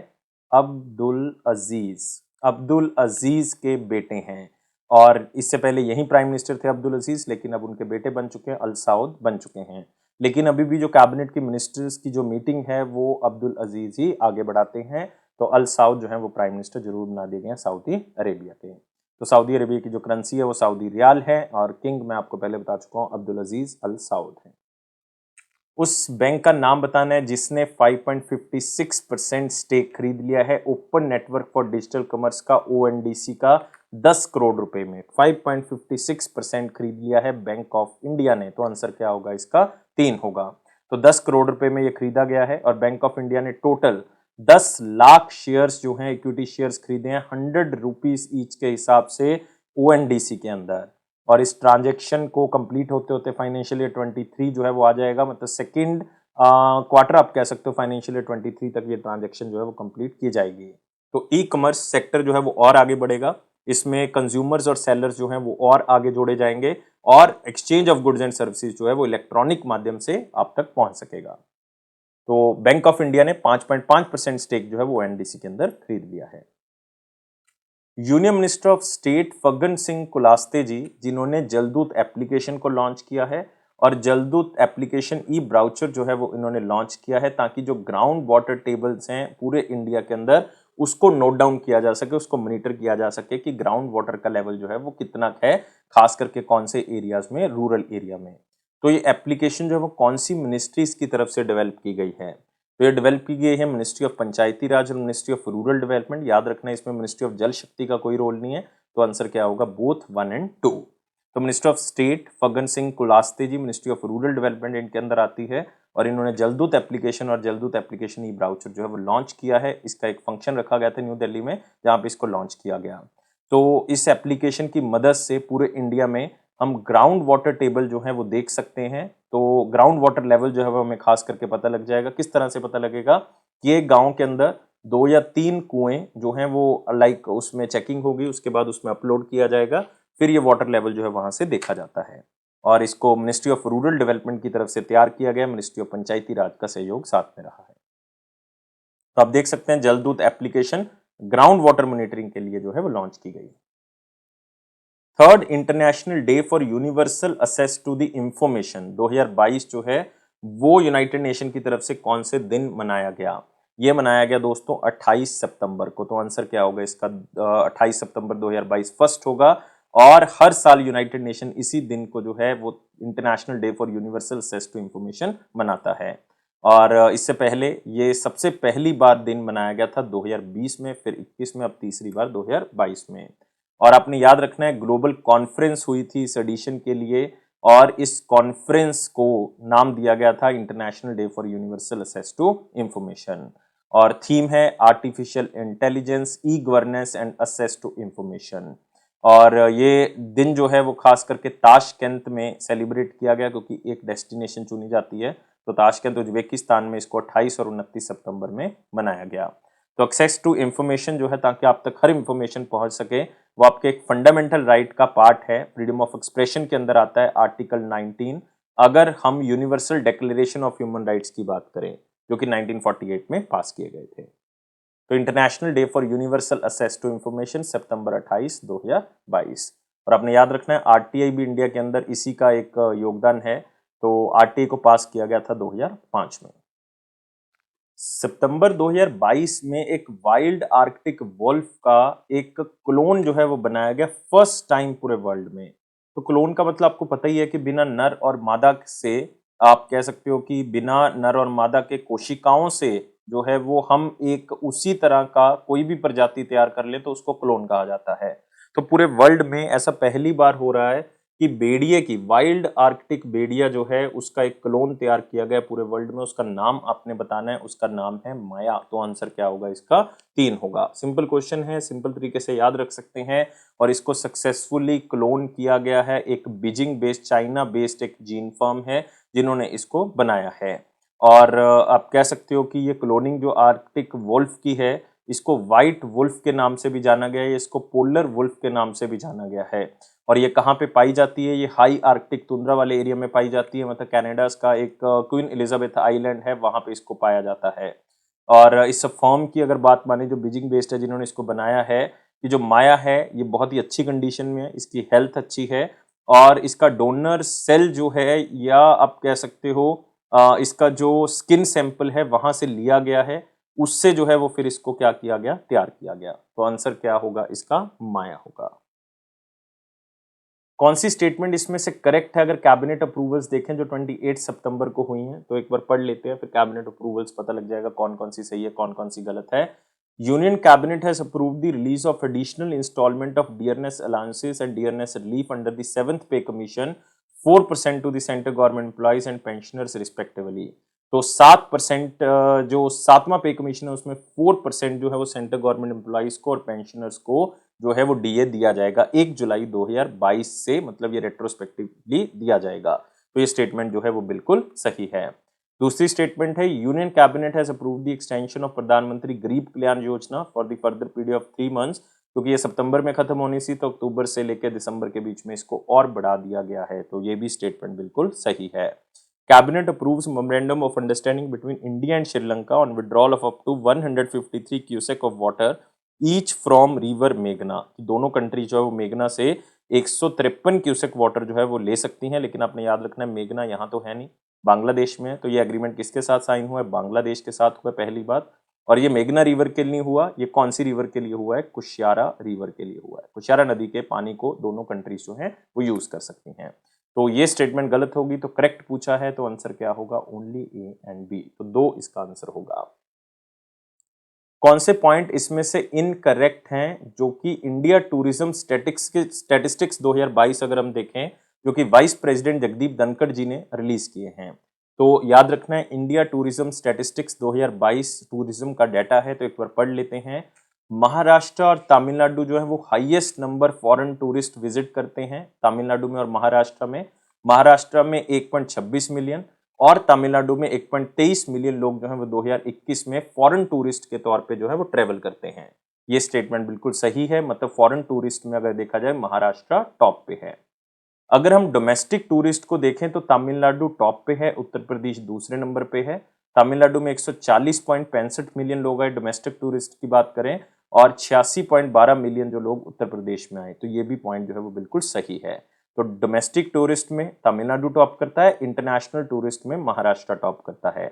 अब्दुल अजीज, अब्दुल अजीज के बेटे हैं। और इससे पहले यही प्राइम मिनिस्टर थे अब्दुल अजीज, लेकिन अब उनके बेटे बन चुके हैं, अल साउद बन चुके हैं। लेकिन अभी भी जो कैबिनेट की मिनिस्टर्स की जो मीटिंग है वो अब्दुल अजीज ही आगे बढ़ाते हैं। तो अल साउद जो है वो प्राइम मिनिस्टर जरूर बना दिए गए हैं सऊदी अरेबिया के। तो सऊदी अरेबिया की जो करेंसी है वो सऊदी रियाल है, और किंग मैं आपको पहले बता चुका हूँ अब्दुल अजीज अल साउद है। उस बैंक का नाम बताना है जिसने 5.56% स्टेक खरीद लिया है open network for digital commerce का, ओएनडीसी का, 10 करोड़ रुपए में 5.56% खरीद लिया है बैंक ऑफ इंडिया ने। तो आंसर क्या होगा इसका? 3 होगा। तो 10 करोड़ रुपए में ये खरीदा गया है, और बैंक ऑफ इंडिया ने टोटल 10 लाख शेयर्स जो हैं इक्विटी शेयर्स खरीदे हैं 100 रुपीज ईच के हिसाब से ओएनडीसी के अंदर। और इस ट्रांजेक्शन को कंप्लीट होते होते फाइनेंशियल ईयर 23 जो है वो आ जाएगा, मतलब सेकंड क्वार्टर आप कह सकते हो फाइनेंशियल ईयर 23 तक ये ट्रांजेक्शन जो है वो कंप्लीट की जाएगी। तो ई कॉमर्स सेक्टर जो है वो और आगे बढ़ेगा, इसमें कंज्यूमर्स और सेलर्स जो हैं वो और आगे जोड़े जाएंगे, और exchange of goods and services जो है वो इलेक्ट्रॉनिक माध्यम से आप तक पहुंच सकेगा। तो बैंक ऑफ इंडिया ने 5.5% स्टेक जो है वो एनडीसी के अंदर खरीद लिया है। Union minister of state Faggan Singh Kulaste ji, जिन्होंने जलदूत एप्लीकेशन को लॉन्च किया है, और जलदूत एप्लीकेशन ई ब्राउचर जो है वो इन्होंने लॉन्च किया है, ताकि जो ग्राउंड वाटर टेबल्स हैं पूरे इंडिया के अंदर उसको नोट डाउन किया जा सके, उसको मॉनिटर किया जा सके कि ग्राउंड वाटर का लेवल जो है वो कितना है, खास करके कौन से एरियाज में, रूरल एरिया में। तो ये एप्लीकेशन जो है वो कौन सी मिनिस्ट्रीज की तरफ से डेवलप की गई है? तो ये डेवलप की गई है मिनिस्ट्री ऑफ पंचायती राज और मिनिस्ट्री ऑफ रूरल डेवलपमेंट। याद रखना है इसमें मिनिस्ट्री ऑफ जल शक्ति का कोई रोल नहीं है। तो आंसर क्या होगा? बोथ 1 और 2। तो minister of state Faggan Singh Kulaste ji ministry of rural development इनके अंदर आती है, और इन्होंने जलदूत एप्लीकेशन और जलदूत एप्लीकेशन ई ब्राउचर जो है वो लॉन्च किया है। इसका एक फंक्शन रखा गया था न्यू दिल्ली में जहां पे इसको लॉन्च किया गया। तो इस एप्लीकेशन की मदद से पूरे इंडिया में हम ग्राउंड वाटर टेबल जो है वो देख सकते हैं। तो ग्राउंड वाटर लेवल जो है वो हमें खास करके पता लग जाएगा। किस तरह से पता लगेगा? कि एक गांव के अंदर 2 या 3 कुएं जो हैं वो लाइक उसमें चेकिंग होगी, उसके बाद उसमें अपलोड किया जाएगा, फिर ये वाटर लेवल जो है वहां से देखा जाता है। और इसको मिनिस्ट्री ऑफ रूरल डेवलपमेंट की तरफ से तैयार किया गया, मिनिस्ट्री ऑफ पंचायती राज का सहयोग साथ में रहा है। तो आप देख सकते हैं Jaldoot application ground water monitoring के लिए जो है वो लॉन्च की गई। Third international day for universal access to the information 2022 जो है वो यूनाइटेड नेशन की तरफ से कौन से दिन मनाया गया? ये मनाया गया दोस्तों 28 सितंबर को। तो आंसर क्या होगा इसका? 28 सितंबर 2022 फर्स्ट होगा, और हर साल यूनाइटेड नेशन इसी दिन को जो है वो international day for universal access to information मनाता है। और इससे पहले ये सबसे पहली बार दिन मनाया गया था 2020 में, फिर 21 में, अब तीसरी बार 2022 में। और आपने याद रखना है ग्लोबल कॉन्फ्रेंस हुई थी इस एडिशन के लिए, और इस कॉन्फ्रेंस को नाम दिया गया था international day for universal access to information, और थीम है artificial intelligence, e governance and access to information. और ये दिन जो है वो खास करके ताशकंद में सेलिब्रेट किया गया, क्योंकि एक डेस्टिनेशन चुनी जाती है। तो ताशकंद उज्बेकिस्तान में इसको 28 और 29 सितंबर में मनाया गया। तो एक्सेस टू इंफॉर्मेशन जो है, ताकि आप तक हर इंफॉर्मेशन पहुंच सके, वो आपके एक फंडामेंटल राइट का पार्ट है। फ्रीडम ऑफ एक्सप्रेशन के अंदर आता है आर्टिकल 19। अगर हम universal declaration of human rights की बात करें, जो कि 1948 में पास किए गए थे। तो international day for universal access to information September 28 2022। और आपने याद रखना है आरटीआई भी इंडिया के अंदर इसी का एक योगदान है। तो आरटीआई को पास किया गया था 2005 में। सितंबर 2022 में एक वाइल्ड आर्कटिक वुल्फ का एक क्लोन जो है वो बनाया गया फर्स्ट टाइम पूरे वर्ल्ड में। तो क्लोन का मतलब आपको पता ही है कि बिना नर और मादा से, आप कह सकते हो कि बिना नर और मादा के कोशिकाओं से जो है वो हम एक उसी तरह का कोई भी प्रजाति तैयार कर ले तो उसको क्लोन कहा जाता है। तो पूरे वर्ल्ड में ऐसा पहली बार हो रहा है कि भेड़िए की, वाइल्ड आर्कटिक भेड़िया जो है उसका एक क्लोन तैयार किया गया पूरे वर्ल्ड में। उसका नाम आपने बताना है, उसका नाम है माया। तो आंसर क्या होगा इसका? 3 होगा। सिंपल क्वेश्चन है, सिंपल तरीके से याद रख सकते हैं। और इसको सक्सेसफुली क्लोन किया गया है, एक बीजिंग बेस्ड, चाइना बेस्ड एक जीन फर्म है जिन्होंने इसको बनाया है। और आप कह सकते हो कि ये क्लोनिंग जो आर्कटिक वुल्फ की है, इसको व्हाइट वुल्फ के नाम से भी जाना गया है, इसको पोलर वुल्फ के नाम से भी जाना गया है। और ये कहाँ पे पाई जाती है? ये हाई आर्कटिक तुंद्रा वाले एरिया में पाई जाती है, मतलब कनाडा का एक क्वीन एलिजाबेथ आइलैंड है, वहां पे इसको पाया जाता है। और इस फर्म की अगर बात माने जो बीजिंग बेस्ड है जिन्होंने इसको बनाया है, ये जो माया है ये बहुत ही अच्छी कंडीशन में है, इसकी हेल्थ अच्छी है। और इसका डोनर सेल जो है, या आप कह सकते हो इसका जो स्किन सैंपल है वहां से लिया गया है, उससे जो है वो फिर इसको क्या किया गया? तैयार किया गया। तो आंसर क्या होगा इसका? माया होगा। कौन सी स्टेटमेंट इसमें से करेक्ट है? अगर कैबिनेट अप्रूवल्स देखें जो 28 सितंबर को हुई हैं, तो एक बार पढ़ लेते हैं, फिर कैबिनेट अप्रूवल्स पता लग जाएगा कौन कौन सी सही है, कौन कौन सी गलत है। Union cabinet has approved the release of additional installment of dearness allowances and dearness relief under the 7th pay commission 4% to the central government employees and pensioners respectively. तो 7% जो 7वां पे कमीशन है उसमें 4% जो है वो सेंट्रल गवर्नमेंट एम्प्लॉइज को और पेंशनर्स को जो है वो डीए दिया जाएगा 1 जुलाई 2022 से, मतलब ये रेट्रोस्पेक्टिवली दिया जाएगा। तो ये स्टेटमेंट जो है वो बिल्कुल सही है। दूसरी स्टेटमेंट है, union cabinet has approved the extension of प्रधानमंत्री गरीब Kalyan Yojana for the further period of 3 months. क्योंकि ये सितंबर में खत्म होनी थी, तो अक्टूबर से लेकर दिसंबर के बीच में इसको और बढ़ा दिया गया है। तो ये भी स्टेटमेंट बिल्कुल सही है। Cabinet approves memorandum of understanding between India and Sri Lanka on withdrawal of up to 153 cusec of water each from river मेघना। दोनों कंट्री जो है वो मेघना से 153 क्यूसेक वाटर जो है वो ले सकती हैं, लेकिन आपने याद रखना है मेघना यहाँ तो है नहीं, बांग्लादेश में है। तो ये एग्रीमेंट किसके साथ साइन हुआ है? बांग्लादेश के साथ हुआ है, पहली बात। और ये मेघना रिवर के लिए हुआ, ये कौन सी रिवर के लिए हुआ है? कुशियारा रिवर के लिए हुआ है। कुशियारा नदी के पानी को दोनों कंट्रीज जो है वो यूज कर सकती हैं। तो ये स्टेटमेंट गलत होगी, तो करेक्ट पूछा है तो आंसर क्या होगा? Only A and B. तो 2 इसका आंसर होगा। कौन से पॉइंट इसमें से इनकरेक्ट हैं जो कि इंडिया टूरिज्म स्टैटिस्टिक्स 2022 अगर हम देखें, जो कि वाइस प्रेसिडेंट जगदीप धनखड़ जी ने रिलीज किए हैं। तो याद रखना है, इंडिया टूरिज्म स्टैटिस्टिक्स 2022 टूरिज्म का डाटा है। तो एक बार पढ़ लेते हैं। महाराष्ट्र और तमिलनाडु जो है वो highest number foreign tourist visit करते हैं, तमिलनाडु में और महाराष्ट्र में। महाराष्ट्र में 1.26 मिलियन और तमिलनाडु में 1.23 मिलियन लोग जो है वो 2021 में फॉरेन टूरिस्ट के तौर पे जो है वो ट्रेवल करते हैं। ये स्टेटमेंट बिल्कुल सही है, मतलब फॉरेन टूरिस्ट में अगर देखा जाए महाराष्ट्र टॉप पे है। अगर हम डोमेस्टिक टूरिस्ट को देखें तो तमिलनाडु टॉप पे है, उत्तर प्रदेश दूसरे नंबर पे है। तमिलनाडु में 140.65 मिलियन लोग आए डोमेस्टिक टूरिस्ट की बात करें, और 86.12 मिलियन जो लोग उत्तर प्रदेश में आए। तो ये भी पॉइंट जो है वो बिल्कुल सही है। तो डोमेस्टिक टूरिस्ट में तमिलनाडु टॉप करता है, इंटरनेशनल टूरिस्ट में महाराष्ट्र टॉप करता है।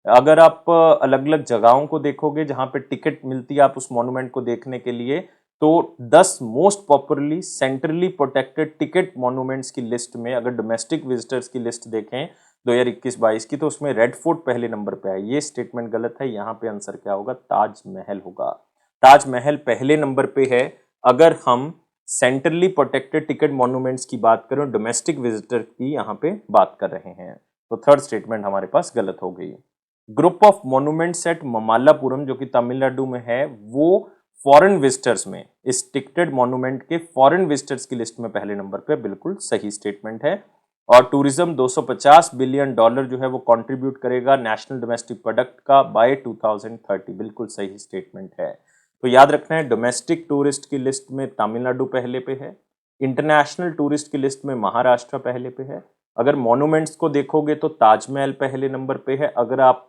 अगर आप अलग अलग जगहों को देखोगे जहां पे टिकट मिलती है आप उस मॉन्यूमेंट को देखने के लिए, तो 10 most popularly centrally protected ticket monuments की लिस्ट में अगर डोमेस्टिक विजिटर्स की लिस्ट देखें 2021-22 की, तो उसमें रेड फोर्ट पहले नंबर पे है। ये स्टेटमेंट गलत है, यहाँ पे आंसर क्या होगा? ताजमहल होगा। ताजमहल पहले नंबर पे है अगर हम सेंट्रली प्रोटेक्टेड टिकट मॉन्यूमेंट्स की बात करें, डोमेस्टिक विजिटर की यहाँ पे बात कर रहे हैं। तो थर्ड स्टेटमेंट हमारे पास गलत हो गई। ग्रुप ऑफ मॉन्यूमेंट्स एट ममाल्लापुरम जो कि तमिलनाडु में है, वो फॉरेन विजिटर्स में, इस टिकटेड मॉन्यूमेंट के फॉरेन विजिटर्स की लिस्ट में पहले नंबर पे, बिल्कुल सही स्टेटमेंट है। और टूरिज्म 250 बिलियन डॉलर जो है वो कंट्रीब्यूट करेगा नेशनल डोमेस्टिक प्रोडक्ट का बाय 2030, बिल्कुल सही स्टेटमेंट है। तो याद रखना है, डोमेस्टिक टूरिस्ट की लिस्ट में तमिलनाडु पहले पे है, इंटरनेशनल टूरिस्ट की लिस्ट में महाराष्ट्र पहले पे है। अगर मॉन्यूमेंट्स को देखोगे तो ताजमहल पहले नंबर पे है अगर आप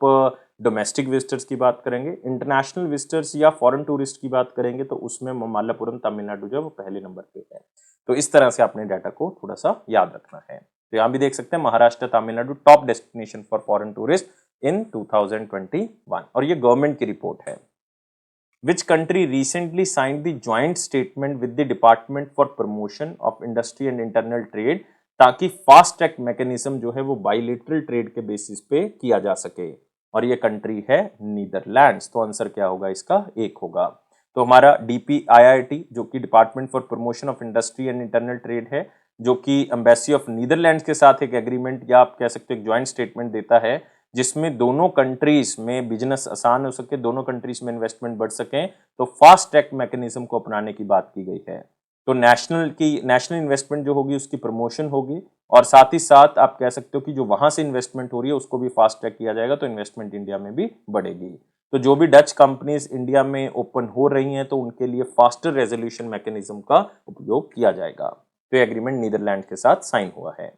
डोमेस्टिक विजिटर्स की बात करेंगे। इंटरनेशनल विजिटर्स या फॉरेन टूरिस्ट की बात करेंगे तो उसमें ममल्लापुरम तमिलनाडु जो है वो पहले नंबर पे है। तो इस तरह से आपने डाटा को थोड़ा सा याद रखना है। तो यहाँ भी देख सकते हैं Maharashtra Tamil Nadu top destination for foreign tourist in 2021 और ये गवर्नमेंट की रिपोर्ट है। Which country recently signed the joint statement with the Department for Promotion of Industry and Internal Trade ताकि फास्ट ट्रैक मैकेनिज्म जो है वो बाइलेटरल ट्रेड के बेसिस पे किया जा सके, और ये कंट्री है नीदरलैंड्स। तो आंसर क्या होगा इसका? एक होगा। तो हमारा DPIIT जो कि department for promotion of industry and internal trade है, जो कि एम्बेसी ऑफ नीदरलैंड्स के साथ एक एग्रीमेंट या आप कह सकते हो एक ज्वाइंट स्टेटमेंट देता है, जिसमें दोनों कंट्रीज में बिजनेस आसान हो सके, दोनों कंट्रीज में इन्वेस्टमेंट बढ़ सके, तो फास्ट ट्रैक मैकेनिज्म को अपनाने की बात की गई है। तो नेशनल इन्वेस्टमेंट जो होगी उसकी प्रमोशन होगी, और साथ ही साथ आप कह सकते हो कि जो वहां से इन्वेस्टमेंट हो रही है उसको भी फास्ट ट्रैक किया जाएगा, तो इन्वेस्टमेंट इंडिया में भी बढ़ेगी। तो जो भी डच कंपनीज इंडिया में ओपन हो रही हैं तो उनके लिए फास्टर रेजोल्यूशन मैकेनिज्म का उपयोग किया जाएगा। तो ये एग्रीमेंट नीदरलैंड के साथ साइन हुआ है।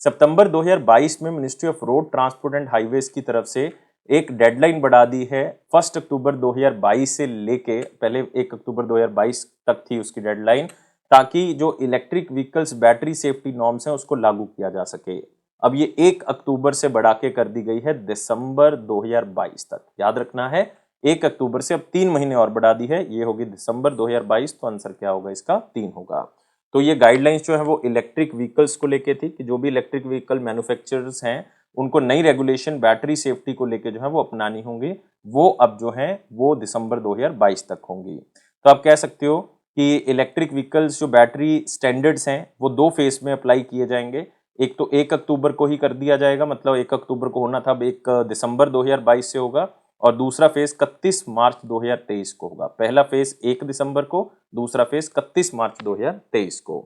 सितंबर 2022 में ministry of road transport and highways की तरफ से एक डेडलाइन बढ़ा दी है 1 अक्टूबर 2022 से लेके, पहले 1 अक्टूबर 2022 तक थी उसकी डेडलाइन, ताकि जो electric vehicles battery safety norms हैं उसको लागू किया जा सके। अब ये 1 अक्टूबर से बढ़ा के कर दी गई है दिसंबर 2022 तक। याद रखना है 1 अक्टूबर से अब 3 महीने और बढ़ा दी है, ये होगी दिसंबर 2022। तो आंसर क्या होगा इसका? 3 होगा। तो ये गाइडलाइंस जो है वो इलेक्ट्रिक व्हीकल्स को लेके थी कि जो भी इलेक्ट्रिक व्हीकल मैन्युफैक्चरर्स हैं उनको नई रेगुलेशन बैटरी सेफ्टी को लेके जो है वो अपनानी होंगी, वो अब जो है वो दिसंबर 2022 तक होंगी। तो आप कह सकते हो कि इलेक्ट्रिक व्हीकल्स जो बैटरी स्टैंडर्ड्स हैं वो 2 फेज में अप्लाई किए जाएंगे। एक तो 1 अक्टूबर को ही कर दिया जाएगा, मतलब 1 अक्टूबर को होना था, अब 1 दिसंबर 2022 से होगा, और दूसरा फेज 31 मार्च 2023 को होगा। पहला फेज 1 दिसंबर को, दूसरा फेज 31 मार्च 2023 को।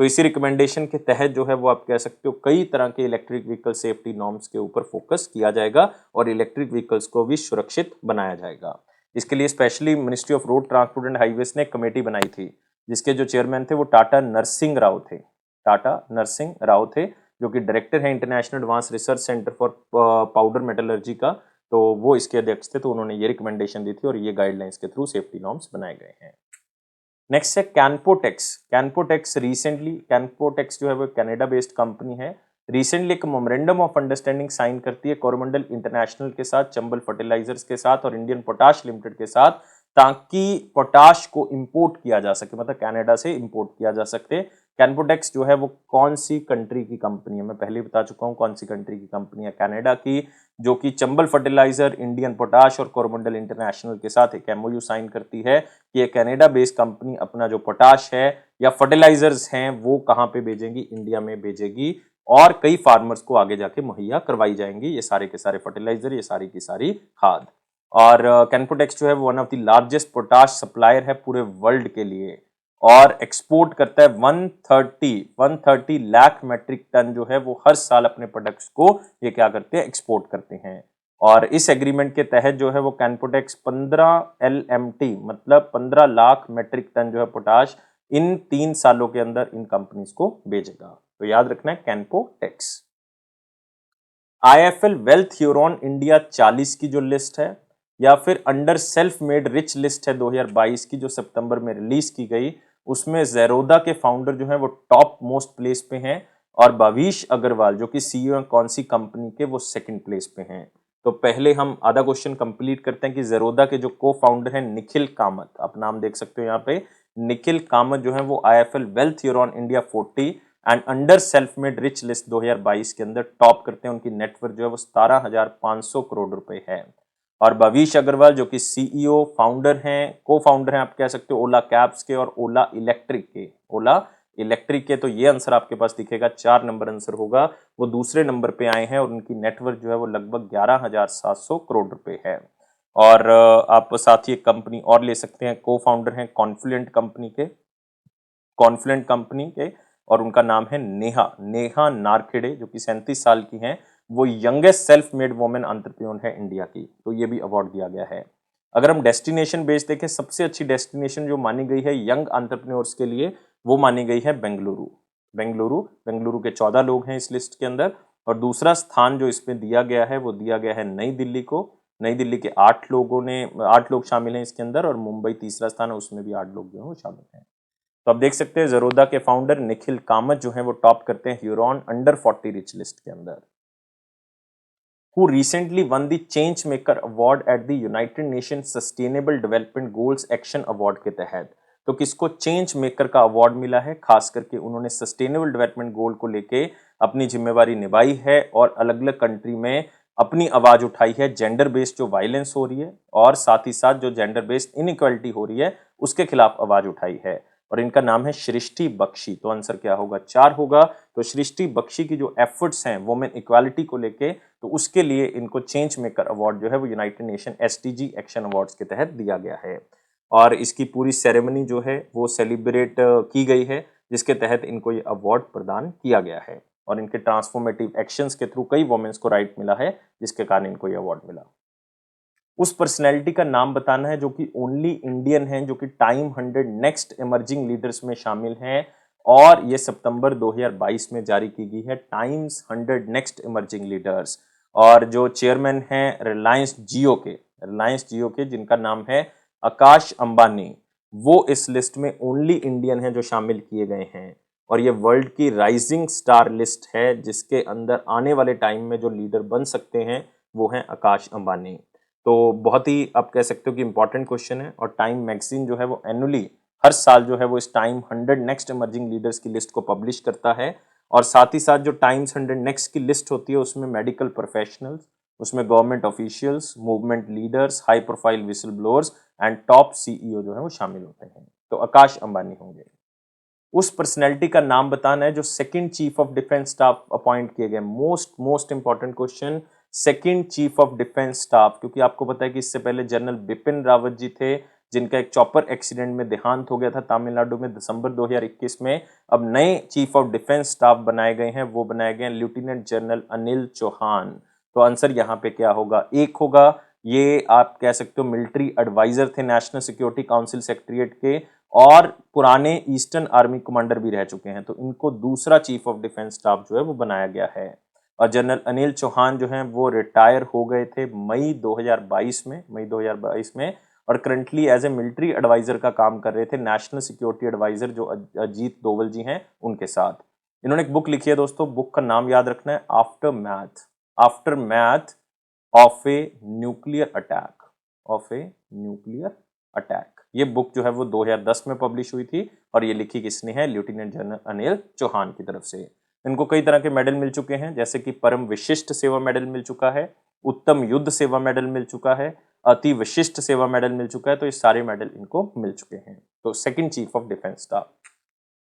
तो इसी रिकमेंडेशन के तहत जो है वो आप कह सकते हो कई तरह के इलेक्ट्रिक व्हीकल सेफ्टी नॉर्म्स के ऊपर फोकस किया जाएगा और इलेक्ट्रिक व्हीकल्स को भी सुरक्षित बनाया जाएगा। इसके लिए specially ministry of road transport and highways ने एक कमेटी बनाई थी, जिसके जो चेयरमैन थे वो टाटा नरसिंह राव थे। टाटा नरसिंह राव थे, जो कि डायरेक्टर है international advance research centre for powder metallurgy का। तो वो इसके अध्यक्ष थे, तो उन्होंने ये रिकमेंडेशन दी थी और ये गाइडलाइंस के थ्रू सेफ्टी नॉर्म्स बनाए गए हैं। नेक्स्ट है कैनपोटेक्स। कैनपोटेक्स रिसेंटली, कैनपोटेक्स जो है वो कनाडा बेस्ड कंपनी है, रिसेंटली एक मेमोरेंडम ऑफ अंडरस्टैंडिंग साइन करती है कोरोमंडल इंटरनेशनल के साथ, चंबल फर्टिलाइजर्स के साथ और इंडियन पोटाश लिमिटेड के साथ, ताकि पोटाश को इंपोर्ट किया जा सके, मतलब कनाडा से इंपोर्ट किया जा सके। कैनपोटेक्स जो है वो कौन सी कंट्री की कंपनी है? मैं पहले ही बता चुका हूँ कौन सी कंट्री की कंपनी है, कनाडा की, जो कि चंबल फर्टिलाइजर, इंडियन पोटाश और कोरोमंडल इंटरनेशनल के साथ एक एमओयू साइन करती है कि ये कनाडा बेस्ड कंपनी अपना जो पोटाश है या फर्टिलाइजर्स हैं वो कहाँ पे भेजेगी? इंडिया में भेजेगी, और कई फार्मर्स को आगे जाके मुहैया करवाई जाएंगी ये सारे के सारे फर्टिलाइजर, ये सारी की सारी खाद। और कैनपोटेक्स जो है वो one of the largest potash supplier है पूरे वर्ल्ड के लिए, और एक्सपोर्ट करता है 130 लाख मेट्रिक टन जो है वो हर साल अपने प्रोडक्ट्स को ये क्या करते हैं? एक्सपोर्ट करते हैं। और इस एग्रीमेंट के तहत जो है वो कैनपोटेक्स 15 LMT मतलब 15 लाख मेट्रिक टन जो है पोटाश इन 3 सालों के अंदर इन कंपनीज को भेजेगा। तो याद रखना है कैनपोटेक्स। IIFL वेल्थ ह्यूरॉन इंडिया 40 की जो लिस्ट है, या फिर under self made rich list है 2022 की, जो सितंबर में रिलीज की गई, उसमें जेरोदा के फाउंडर जो है वो टॉप मोस्ट प्लेस पे हैं, और भविष अग्रवाल जो कि CEO हैं कौन सी कंपनी के, वो सेकंड प्लेस पे हैं। तो पहले हम आधा क्वेश्चन कंप्लीट करते हैं कि जेरोदा के जो को फाउंडर हैं निखिल कामत, आप नाम देख सकते हो यहाँ पे, निखिल कामत जो है वो IIFL wealth Huron India 40 and under self made rich list 2022 के अंदर टॉप करते हैं। उनकी नेटवर्थ जो है वो 17,500 करोड़ रुपए है। और भविष अग्रवाल जो कि CEO फाउंडर हैं, को फाउंडर हैं आप कह सकते हो ओला कैब्स के और ओला इलेक्ट्रिक के, ओला इलेक्ट्रिक के। तो ये आंसर आपके पास दिखेगा, 4 नंबर आंसर होगा। वो दूसरे नंबर पे आए हैं और उनकी नेटवर्थ जो है वो लगभग 11,700 करोड़ रुपए है। और आप साथ ही एक कंपनी और ले सकते हैं, को फाउंडर हैं कॉन्फ्लुएंट कंपनी के, कॉन्फ्लुएंट कंपनी के, और उनका नाम है नेहा, नेहा नारखेड़े, जो कि 37 साल की हैं। वो youngest self made women entrepreneur है इंडिया की, तो ये भी अवार्ड दिया गया है। अगर हम डेस्टिनेशन बेस्ड देखें, सबसे अच्छी डेस्टिनेशन जो मानी गई है यंग एंटरप्रेन्योर्स के लिए, वो मानी गई है बेंगलुरु। बेंगलुरु, बेंगलुरु के 14 लोग हैं इस लिस्ट के अंदर। और दूसरा स्थान जो इसमें दिया गया है वो दिया गया है नई दिल्ली को। नई दिल्ली के 8 लोग शामिल हैं इसके अंदर, और मुंबई तीसरा स्थान है, उसमें भी 8 लोग जो है वो शामिल हैं। तो आप देख सकते हैं जेरोदा के फाउंडर निखिल कामत जो है वो टॉप करते हैं ह्यूरॉन अंडर 40 रिच लिस्ट के अंदर। who recently won the Change Maker Award at the United Nations Sustainable Development Goals Action Award के तहत। तो किसको चेंज मेकर का अवार्ड मिला है? खास करके उन्होंने सस्टेनेबल डेवलपमेंट गोल को लेके अपनी जिम्मेवारी निभाई है और अलग अलग कंट्री में अपनी आवाज उठाई है जेंडर बेस्ड जो वायलेंस हो रही है और साथ ही साथ जो जेंडर बेस्ड इनइक्वालिटी हो रही है उसके खिलाफ आवाज उठाई है। और इनका नाम है सृष्टि बख्शी। तो आंसर क्या होगा? 4 होगा। तो सृष्टि बख्शी की जो एफर्ट्स हैं वुमेन इक्वालिटी को लेके, तो उसके लिए इनको चेंज मेकर अवार्ड जो है वो United nation SDG action awards के तहत दिया गया है। और इसकी पूरी सेरेमनी जो है वो सेलिब्रेट की गई है, जिसके तहत इनको ये अवार्ड प्रदान किया गया है। और इनके ट्रांसफॉर्मेटिव एक्शंस के थ्रू कई वुमेन्स को राइट मिला है, जिसके कारण इनको ये अवार्ड मिला। उस पर्सनैलिटी का नाम बताना है जो कि ओनली इंडियन है, जो कि टाइम 100 नेक्स्ट इमर्जिंग लीडर्स में शामिल हैं और ये सितंबर 2022 में जारी की गई है, टाइम्स 100 नेक्स्ट इमर्जिंग लीडर्स। और जो चेयरमैन हैं रिलायंस जियो के जिनका नाम है आकाश अंबानी, वो इस लिस्ट में ओनली इंडियन है जो शामिल किए गए हैं। और ये वर्ल्ड की राइजिंग स्टार लिस्ट है, जिसके अंदर आने वाले टाइम में जो लीडर बन सकते हैं वो हैं आकाश अंबानी। तो बहुत ही आप कह सकते हो कि इंपॉर्टेंट क्वेश्चन है। और टाइम मैगजीन जो है वो एनुअली हर साल जो है वो इस टाइम 100 नेक्स्ट इमर्जिंग लीडर्स की लिस्ट को पब्लिश करता है। और साथ ही साथ जो टाइम्स 100 नेक्स्ट की लिस्ट होती है उसमें मेडिकल प्रोफेशनल्स, उसमें government officials, movement leaders, high profile whistle blowers and top CEO जो है वो शामिल होते हैं। तो आकाश अंबानी होंगे। उस पर्सनैलिटी का नाम बताना है जो second chief of defence staff appoint किए गए। Most important question, second chief of defence staff, क्योंकि आपको पता है कि इससे पहले जनरल बिपिन रावत जी थे जिनका एक चॉपर एक्सीडेंट में देहांत हो गया था तमिलनाडु में दिसंबर 2021 में। अब नए चीफ ऑफ डिफेंस स्टाफ बनाए गए हैं, वो बनाए गए हैं लेफ्टिनेंट जनरल अनिल चौहान। तो आंसर यहाँ पे क्या होगा? 1 होगा। ये आप कह सकते हो मिलिट्री एडवाइजर थे नेशनल सिक्योरिटी काउंसिल सेक्रेटरीट के और पुराने ईस्टर्न आर्मी कमांडर भी रह चुके हैं, तो इनको दूसरा चीफ ऑफ डिफेंस स्टाफ जो है वो बनाया गया है। और जनरल अनिल चौहान जो हैं वो रिटायर हो गए थे मई 2022 में और currently as a military adviser का काम कर रहे थे नेशनल सिक्योरिटी एडवाइजर जो अजीत डोवल जी हैं उनके साथ। इन्होंने एक बुक लिखी है दोस्तों, बुक का नाम याद रखना है, after math of a nuclear attack. ये बुक जो है वो 2010 में पब्लिश हुई थी और ये लिखी किसने है? लेफ्टिनेंट जनरल अनिल चौहान की तरफ से। इनको कई तरह के मेडल मिल चुके हैं, जैसे कि परम विशिष्ट सेवा मेडल मिल चुका है, उत्तम युद्ध सेवा मेडल मिल चुका है, अति विशिष्ट सेवा मेडल मिल चुका है। तो ये सारे मेडल इनको मिल चुके हैं। तो second chief of defence staff.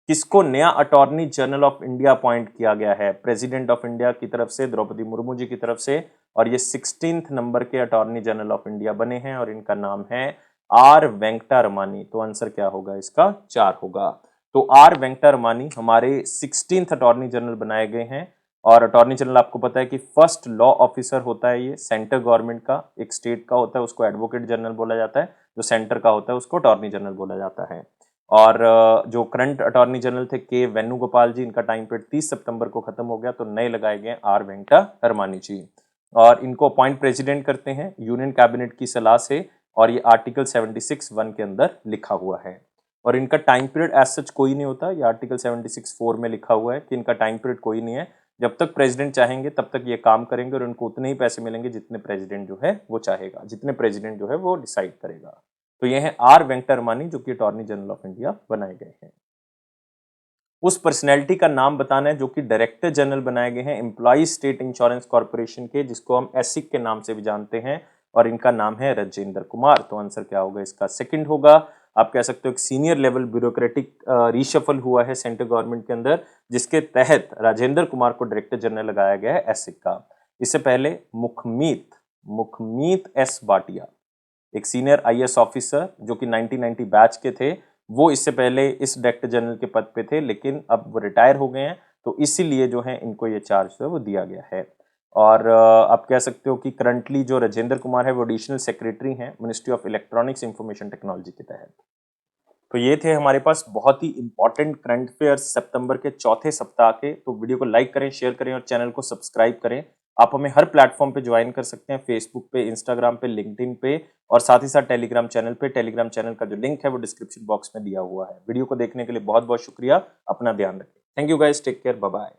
किसको नया attorney general of India appoint किया गया है? प्रेसिडेंट ऑफ इंडिया की तरफ से द्रौपदी मुर्मू जी की तरफ से, और ये 16th नंबर के अटॉर्नी जनरल ऑफ इंडिया बने हैं और इनका नाम है आर वेंकटा रमानी। तो आंसर क्या होगा इसका? 4 होगा। तो आर वेंकटा रमानी हमारे 16th अटॉर्नी जनरल बनाए गए हैं। और अटॉर्नी जनरल आपको पता है कि फर्स्ट लॉ ऑफिसर होता है ये सेंटर गवर्नमेंट का, एक स्टेट का होता है उसको एडवोकेट जनरल बोला जाता है, जो सेंटर का होता है उसको अटॉर्नी जनरल बोला जाता है। और जो करंट अटॉर्नी जनरल थे के वेणुगोपाल जी, इनका टाइम पीरियड 30 सितंबर को खत्म हो गया, तो नए लगाए गए आर वेंकटा रमानी जी। और इनको अपॉइंट प्रेसिडेंट करते हैं यूनियन कैबिनेट की सलाह से, और ये आर्टिकल 76(1) के अंदर लिखा हुआ है। और इनका टाइम पीरियड एज सच कोई नहीं होता, ये आर्टिकल 76(4) में लिखा हुआ है कि इनका टाइम पीरियड कोई नहीं है। जब तक प्रेसिडेंट चाहेंगे तब तक ये काम करेंगे और उनको उतने ही पैसे मिलेंगे जितने प्रेसिडेंट जो है वो चाहेगा, जितने प्रेसिडेंट जो है वो डिसाइड करेगा। तो ये है आर वेंकटा रमानी जो कि अटॉर्नी जनरल ऑफ इंडिया बनाए गए हैं। उस पर्सनैलिटी का नाम बताना है जो कि डायरेक्टर जनरल बनाए गए हैं एम्प्लॉय स्टेट इंश्योरेंस कॉर्पोरेशन के, जिसको हम एसिक के नाम से भी जानते हैं, और इनका नाम है राजेंद्र कुमार। तो आंसर क्या होगा इसका? सेकंड होगा। आप कह सकते हो एक सीनियर लेवल ब्यूरोक्रेटिक रीशफल हुआ है सेंट्रल गवर्नमेंट के अंदर, जिसके तहत राजेंद्र कुमार को डायरेक्टर जनरल लगाया गया है एसिक का। इससे पहले मुखमीत एस भाटिया, एक सीनियर आईएएस ऑफिसर जो कि 1990 बैच के थे, वो इससे पहले इस डायरेक्टर जनरल के पद पे थे, लेकिन अब वो रिटायर हो गए हैं, तो इसीलिए जो है इनको ये चार्ज जो है वो दिया गया है। और आप कह सकते हो कि करंटली जो राजेंद्र कुमार है वो एडिशनल सेक्रेटरी हैं ministry of electronics information technology के तहत। तो ये थे हमारे पास बहुत ही इंपॉर्टेंट करंट अफेयर्स सितंबर के चौथे सप्ताह के। तो वीडियो को लाइक करें, शेयर करें और चैनल को सब्सक्राइब करें। आप हमें हर प्लेटफॉर्म पे ज्वाइन कर सकते हैं, फेसबुक पे, इंस्टाग्राम पे, लिंक्डइन पे, और साथ ही साथ टेलीग्राम चैनल पे। टेलीग्राम चैनल का जो लिंक है वो डिस्क्रिप्शन बॉक्स में दिया हुआ है। वीडियो को देखने के लिए बहुत बहुत शुक्रिया। अपना ध्यान रखें। Thank you guys, take care, bye bye.